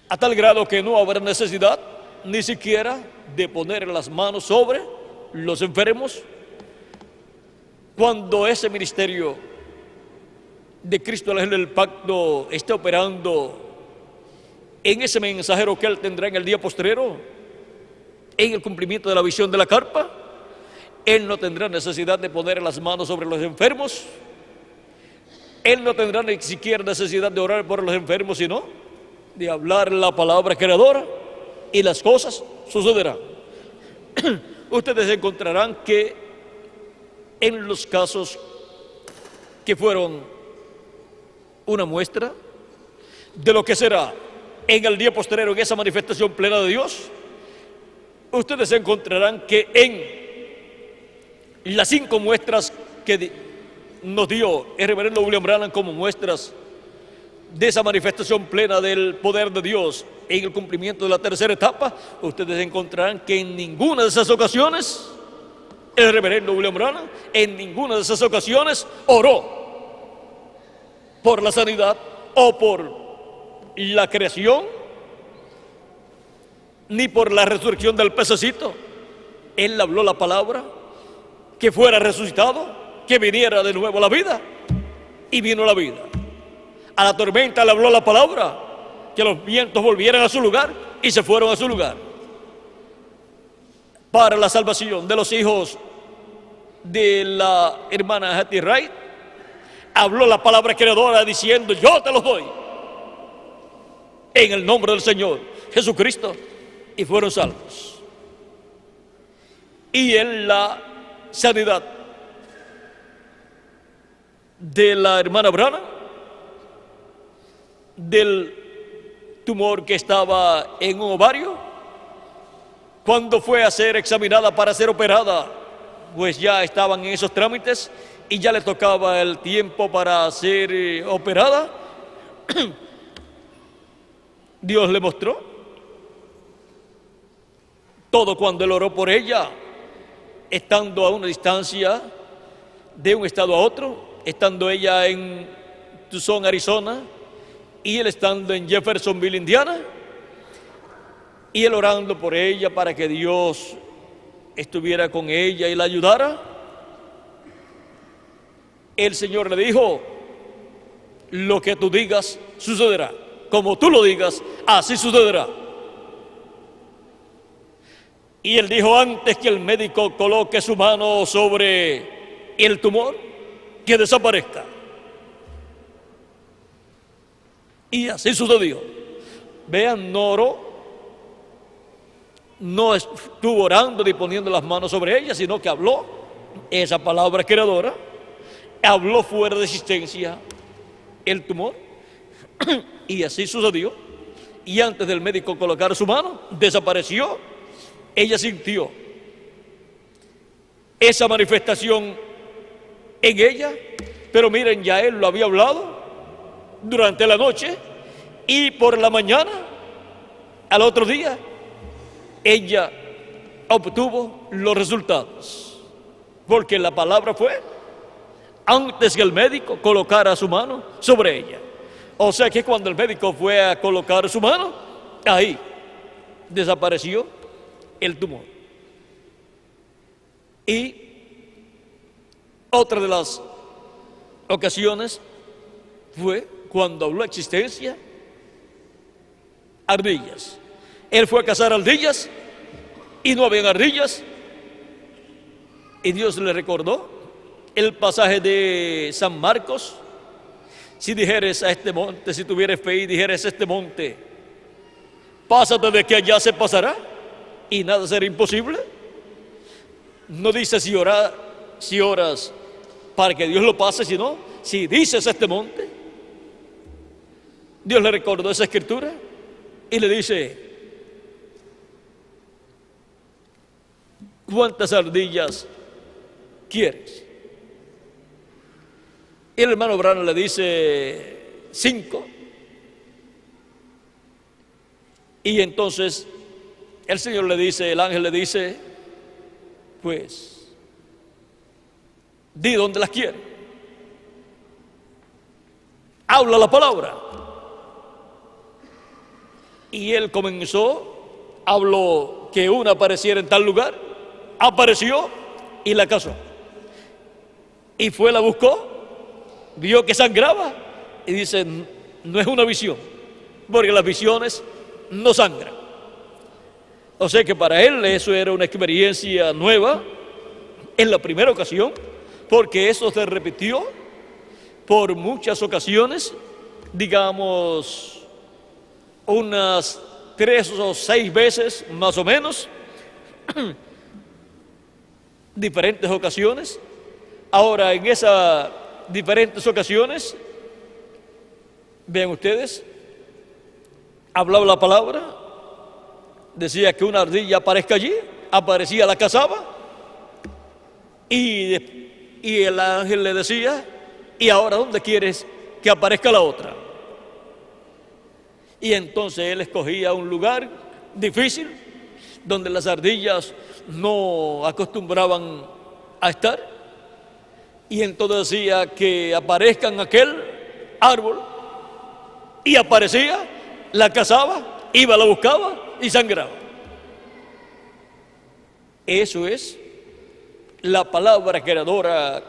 a tal grado que no habrá necesidad ni siquiera de poner las manos sobre los enfermos, cuando ese ministerio de Cristo el ángel del pacto esté operando en ese mensajero que él tendrá en el día postrero, en el cumplimiento de la visión de la carpa. Él no tendrá necesidad de poner las manos sobre los enfermos. Él no tendrá ni siquiera necesidad de orar por los enfermos, sino de hablar la palabra creadora y las cosas sucederán. Ustedes encontrarán que en los casos que fueron una muestra de lo que será en el día postrero, en esa manifestación plena de Dios, ustedes encontrarán que en las 5 muestras que nos dio el reverendo William Branham como muestras de esa manifestación plena del poder de Dios en el cumplimiento de la tercera etapa, ustedes encontrarán que en ninguna de esas ocasiones el reverendo William Branham, en ninguna de esas ocasiones oró por la sanidad o por la creación, ni por la resurrección del pececito. Él habló la palabra, que fuera resucitado, que viniera de nuevo a la vida, y vino la vida. A la tormenta le habló la palabra, que los vientos volvieran a su lugar, y se fueron a su lugar. Para la salvación de los hijos de la hermana Hattie Wright, habló la palabra creadora diciendo: yo te los doy en el nombre del Señor Jesucristo, y fueron salvos. Y en la sanidad de la hermana Branham, del tumor que estaba en un ovario, cuando fue a ser examinada para ser operada, pues ya estaban en esos trámites y ya le tocaba el tiempo para ser operada. Dios le mostró todo cuando él oró por ella, estando a una distancia de un estado a otro, estando ella en Tucson, Arizona, y él estando en Jeffersonville, Indiana, y él orando por ella para que Dios estuviera con ella y la ayudara. El Señor le dijo: lo que tú digas sucederá, como tú lo digas, así sucederá. Y él dijo: antes que el médico coloque su mano sobre el tumor, que desaparezca. Y así sucedió. Vean, no oró, no estuvo orando ni poniendo las manos sobre ella, sino que habló esa palabra creadora, habló fuera de existencia el tumor, y así sucedió. Y antes del médico colocar su mano, desapareció. Ella sintió esa manifestación en ella, pero miren, ya él lo había hablado durante la noche, y por la mañana, al otro día, ella obtuvo los resultados, porque la palabra fue antes que el médico colocara su mano sobre ella. O sea que cuando el médico fue a colocar su mano, ahí desapareció el tumor. Y otra de las ocasiones fue cuando habló existencia ardillas. Él fue a cazar ardillas y no habían ardillas, y Dios le recordó el pasaje de San Marcos: si dijeres a este monte, si tuvieres fe y dijeres a este monte, pásate de que allá, se pasará, y nada será imposible. No dice si oras para que Dios lo pase, sino si dices a este monte. Dios le recordó esa escritura y le dice: ¿cuántas ardillas quieres? Y el hermano Branham le dice: 5. Y entonces el Señor le dice, el ángel le dice: pues di dónde las quieres, habla la palabra. Y él comenzó, habló que una apareciera en tal lugar, apareció y la cazó. Y fue, la buscó, vio que sangraba y dice: no es una visión, porque las visiones no sangran. O sea que para él eso era una experiencia nueva en la primera ocasión, porque eso se repitió por muchas ocasiones, digamos unas 3 o 6 veces más o menos, diferentes ocasiones. Ahora, en esas diferentes ocasiones, vean ustedes, hablaba la palabra, decía que una ardilla aparezca allí, aparecía, la cazaba, y el ángel le decía, ¿y ahora dónde quieres que aparezca la otra? Y entonces él escogía un lugar difícil, donde las ardillas no acostumbraban a estar, y entonces decía que aparezca en aquel árbol, y aparecía, la cazaba, iba, la buscaba y sangraba. Eso es la palabra creadora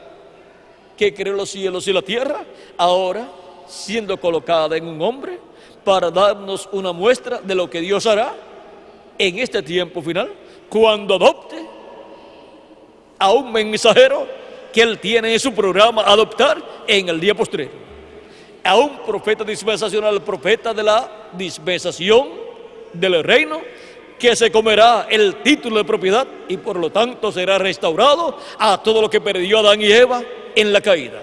que creó los cielos y la tierra, ahora siendo colocada en un hombre para darnos una muestra de lo que Dios hará en este tiempo final, cuando adopte a un mensajero que Él tiene en su programa adoptar en el día postrero, a un profeta dispensacional, el profeta de la dispensación del reino, que se comerá el título de propiedad y por lo tanto será restaurado a todo lo que perdió Adán y Eva en la caída.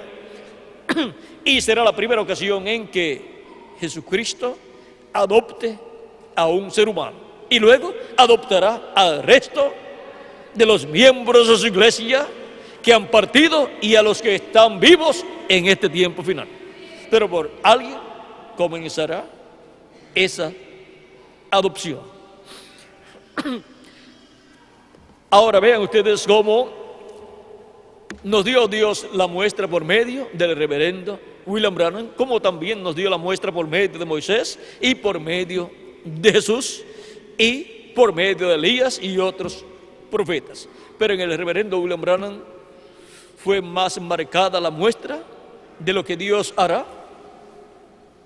Y será la primera ocasión en que Jesucristo adopte a un ser humano y luego adoptará al resto de los miembros de su iglesia que han partido y a los que están vivos en este tiempo final. Pero por alguien comenzará esa adopción. Ahora vean ustedes cómo nos dio Dios la muestra por medio del reverendo William Branham, como también nos dio la muestra por medio de Moisés y por medio de Jesús y por medio de Elías y otros profetas. Pero en el reverendo William Branham fue más marcada la muestra de lo que Dios hará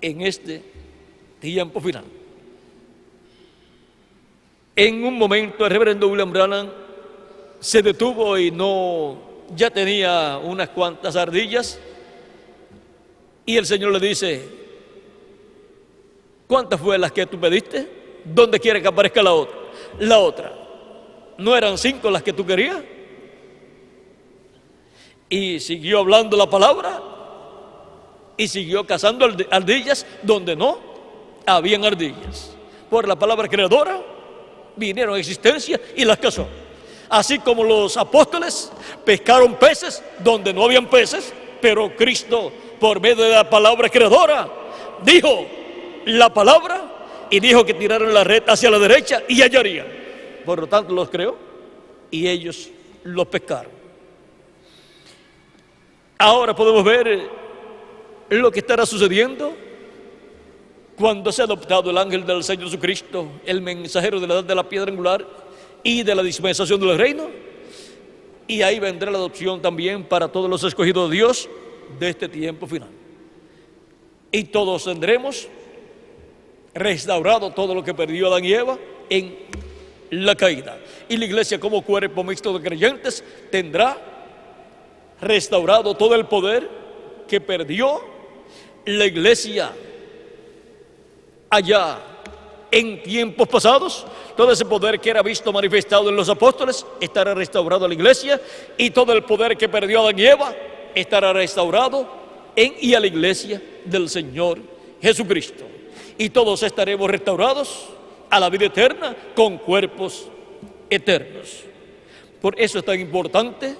en este tiempo final. En un momento el reverendo William Branham se detuvo y ya tenía unas cuantas ardillas, y el Señor le dice: ¿cuántas fue las que tú pediste? ¿Dónde quieres que aparezca la otra? La otra. ¿No eran 5 las que tú querías? Y siguió hablando la palabra y siguió cazando ardillas donde no habían ardillas. Por la palabra creadora vinieron a existencia y las cazó. Así como los apóstoles pescaron peces donde no habían peces, pero Cristo, por medio de la palabra creadora, dijo la palabra y dijo que tiraron la red hacia la derecha y hallarían. Por lo tanto los creó y ellos los pescaron. Ahora podemos ver lo que estará sucediendo cuando sea adoptado el ángel del Señor Jesucristo, el mensajero de la edad de la piedra angular y de la dispensación del reino. Y ahí vendrá la adopción también para todos los escogidos de Dios de este tiempo final. Y todos tendremos restaurado todo lo que perdió Adán y Eva en la caída. Y la iglesia, como cuerpo mixto de creyentes, tendrá restaurado todo el poder que perdió la iglesia allá en tiempos pasados. Todo ese poder que era visto manifestado en los apóstoles estará restaurado en la iglesia, y todo el poder que perdió Adán y Eva estará restaurado en y a la iglesia del Señor Jesucristo. Y todos estaremos restaurados a la vida eterna con cuerpos eternos. Por eso es tan importante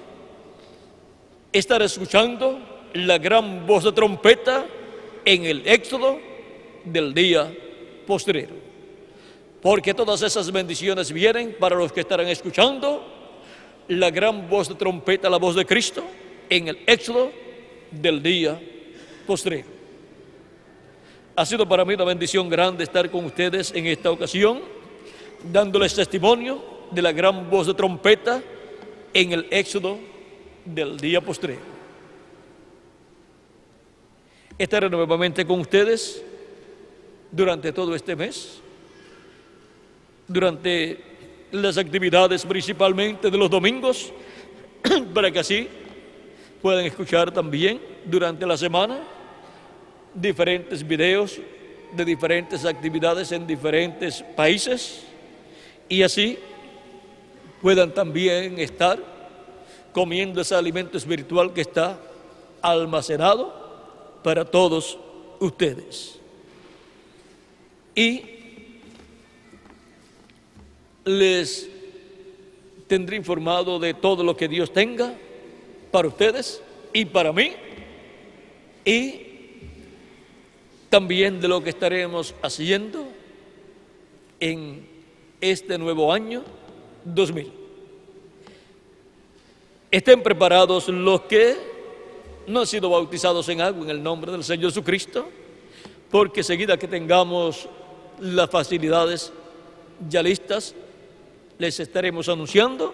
estar escuchando la gran voz de trompeta en el éxodo del día postrero, porque todas esas bendiciones vienen para los que estarán escuchando la gran voz de trompeta, la voz de Cristo en el éxodo del día postrero. Ha sido para mí una bendición grande estar con ustedes en esta ocasión, dándoles testimonio de la gran voz de trompeta en el éxodo del día postrero. Estaré nuevamente con ustedes durante todo este mes, durante las actividades principalmente de los domingos, para que así puedan escuchar también durante la semana diferentes videos de diferentes actividades en diferentes países y así puedan también estar comiendo ese alimento espiritual que está almacenado para todos ustedes. Y les tendré informado de todo lo que Dios tenga para ustedes y para mí, y también de lo que estaremos haciendo en este nuevo año 2000. Estén preparados los que no han sido bautizados en agua en el nombre del Señor Jesucristo, porque seguida que tengamos las facilidades ya listas, les estaremos anunciando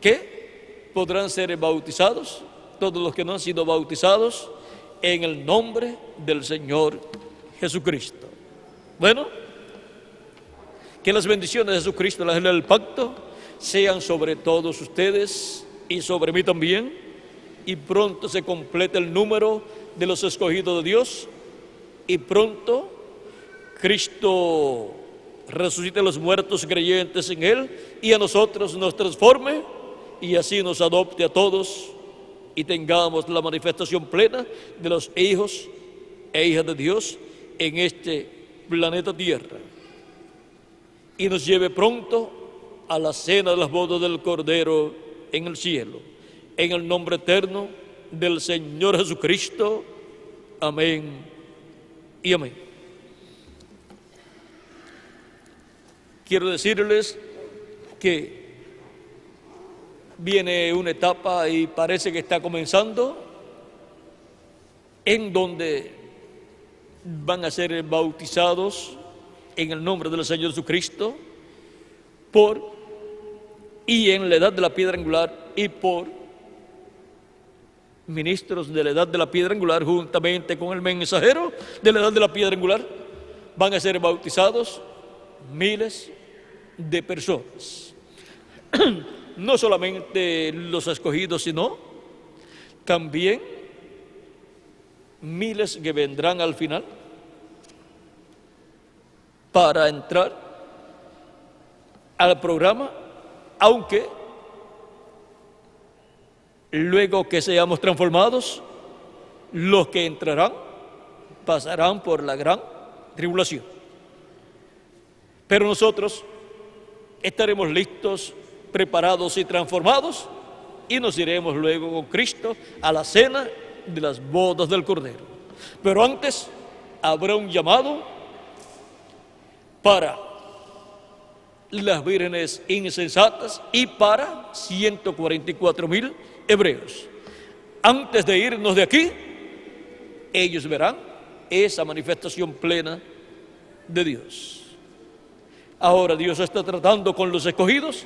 que podrán ser bautizados todos los que no han sido bautizados en el nombre del Señor Jesucristo. Bueno, que las bendiciones de Jesucristo, la ley del pacto, sean sobre todos ustedes y sobre mí también, y pronto se complete el número de los escogidos de Dios, y pronto Cristo resucite a los muertos creyentes en Él, y a nosotros nos transforme, y así nos adopte a todos, y tengamos la manifestación plena de los hijos e hijas de Dios en este planeta Tierra, y nos lleve pronto a la cena de las bodas del Cordero en el cielo, en el nombre eterno del Señor Jesucristo. Amén y amén. Quiero decirles que viene una etapa y parece que está comenzando en donde van a ser bautizados en el nombre del Señor Jesucristo y en la edad de la piedra angular y por ministros de la edad de la piedra angular juntamente con el mensajero de la edad de la piedra angular van a ser bautizados miles de personas. No solamente los escogidos, sino también miles que vendrán al final para entrar al programa, aunque luego que seamos transformados, los que entrarán pasarán por la gran tribulación. Pero nosotros estaremos listos, preparados y transformados, y nos iremos luego con Cristo a la cena de las bodas del Cordero. Pero antes habrá un llamado para las vírgenes insensatas y para 144,000 hebreos. Antes de irnos de aquí, ellos verán esa manifestación plena de Dios. Ahora Dios está tratando con los escogidos,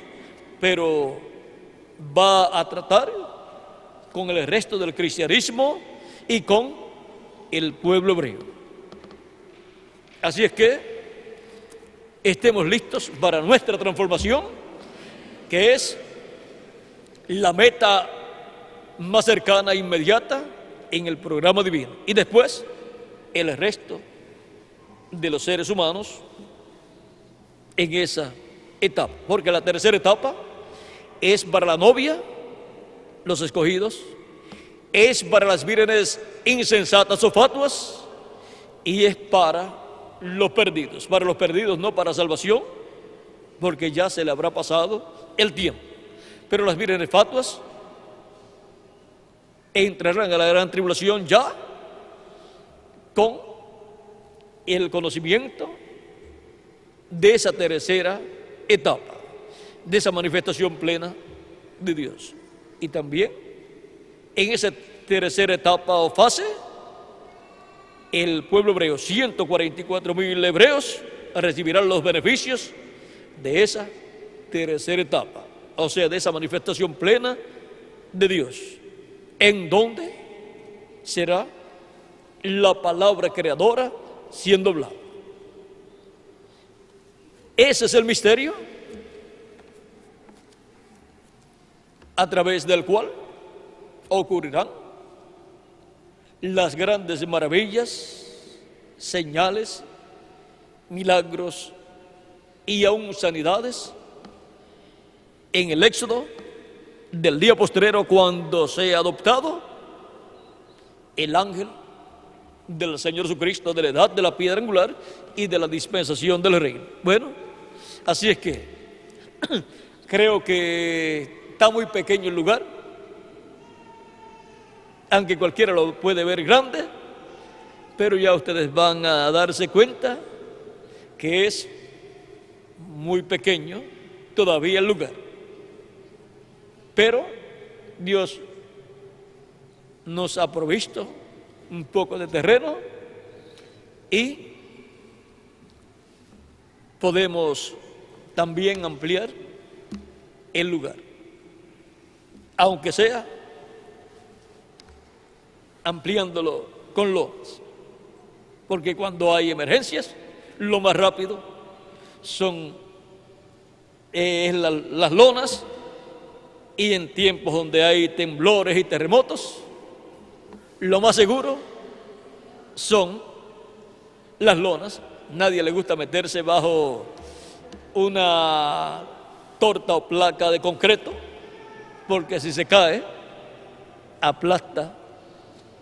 pero va a tratar con el resto del cristianismo y con el pueblo hebreo. Así es que estemos listos para nuestra transformación, que es la meta más cercana e inmediata en el programa divino. Y después, el resto de los seres humanos en esa etapa. Porque la tercera etapa es para la novia, los escogidos, es para las vírgenes insensatas o fatuas, y es para los perdidos. Para los perdidos, no para salvación, porque ya se le habrá pasado el tiempo. Pero las vírgenes fatuas entrarán a la gran tribulación ya con el conocimiento de esa tercera etapa, de esa manifestación plena de Dios. Y también en esa tercera etapa o fase, el pueblo hebreo, 144,000 hebreos, recibirán los beneficios de esa tercera etapa, o sea, de esa manifestación plena de Dios, en donde será la palabra creadora siendo hablada. Ese es el misterio a través del cual ocurrirán las grandes maravillas, señales, milagros y aún sanidades en el éxodo del día postrero, cuando sea adoptado el ángel del Señor Jesucristo, de la edad de la piedra angular y de la dispensación del reino. Bueno, así es que creo que está muy pequeño el lugar, aunque cualquiera lo puede ver grande, pero ya ustedes van a darse cuenta que es muy pequeño todavía el lugar. Pero Dios nos ha provisto un poco de terreno y podemos también ampliar el lugar, aunque sea ampliándolo con lonas, porque cuando hay emergencias, lo más rápido son las lonas, y en tiempos donde hay temblores y terremotos, lo más seguro son las lonas. Nadie le gusta meterse bajo una torta o placa de concreto, porque si se cae, aplasta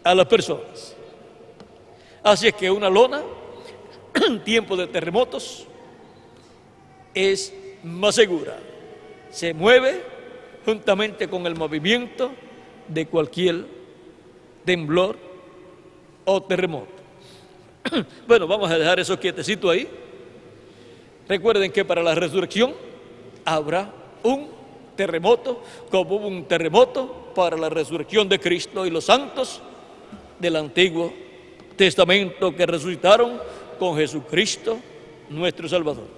a las personas. Así es que una lona en tiempos de terremotos es más segura. Se mueve juntamente con el movimiento de cualquier temblor o terremoto. Bueno, vamos a dejar eso quietecito ahí. Recuerden que para la resurrección habrá un terremoto, como hubo un terremoto para la resurrección de Cristo y los santos del Antiguo Testamento que resucitaron con Jesucristo, nuestro Salvador.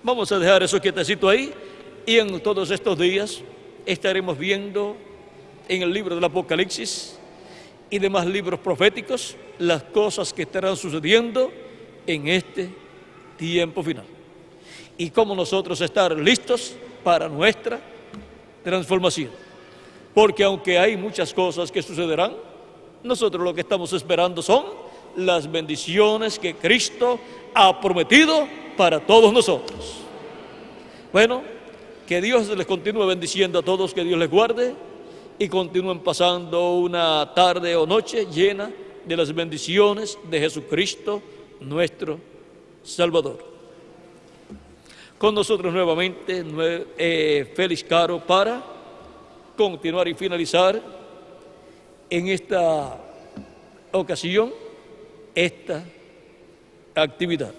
Vamos a dejar eso quietecito ahí, y en todos estos días estaremos viendo en el libro del Apocalipsis y demás libros proféticos las cosas que estarán sucediendo en este tiempo final, y cómo nosotros estar listos para nuestra transformación. Porque aunque hay muchas cosas que sucederán, nosotros lo que estamos esperando son las bendiciones que Cristo ha prometido para todos nosotros. Bueno, que Dios les continúe bendiciendo a todos, que Dios les guarde y continúen pasando una tarde o noche llena de las bendiciones de Jesucristo, nuestro Salvador. Con nosotros nuevamente Félix Caro para continuar y finalizar en esta ocasión esta actividad.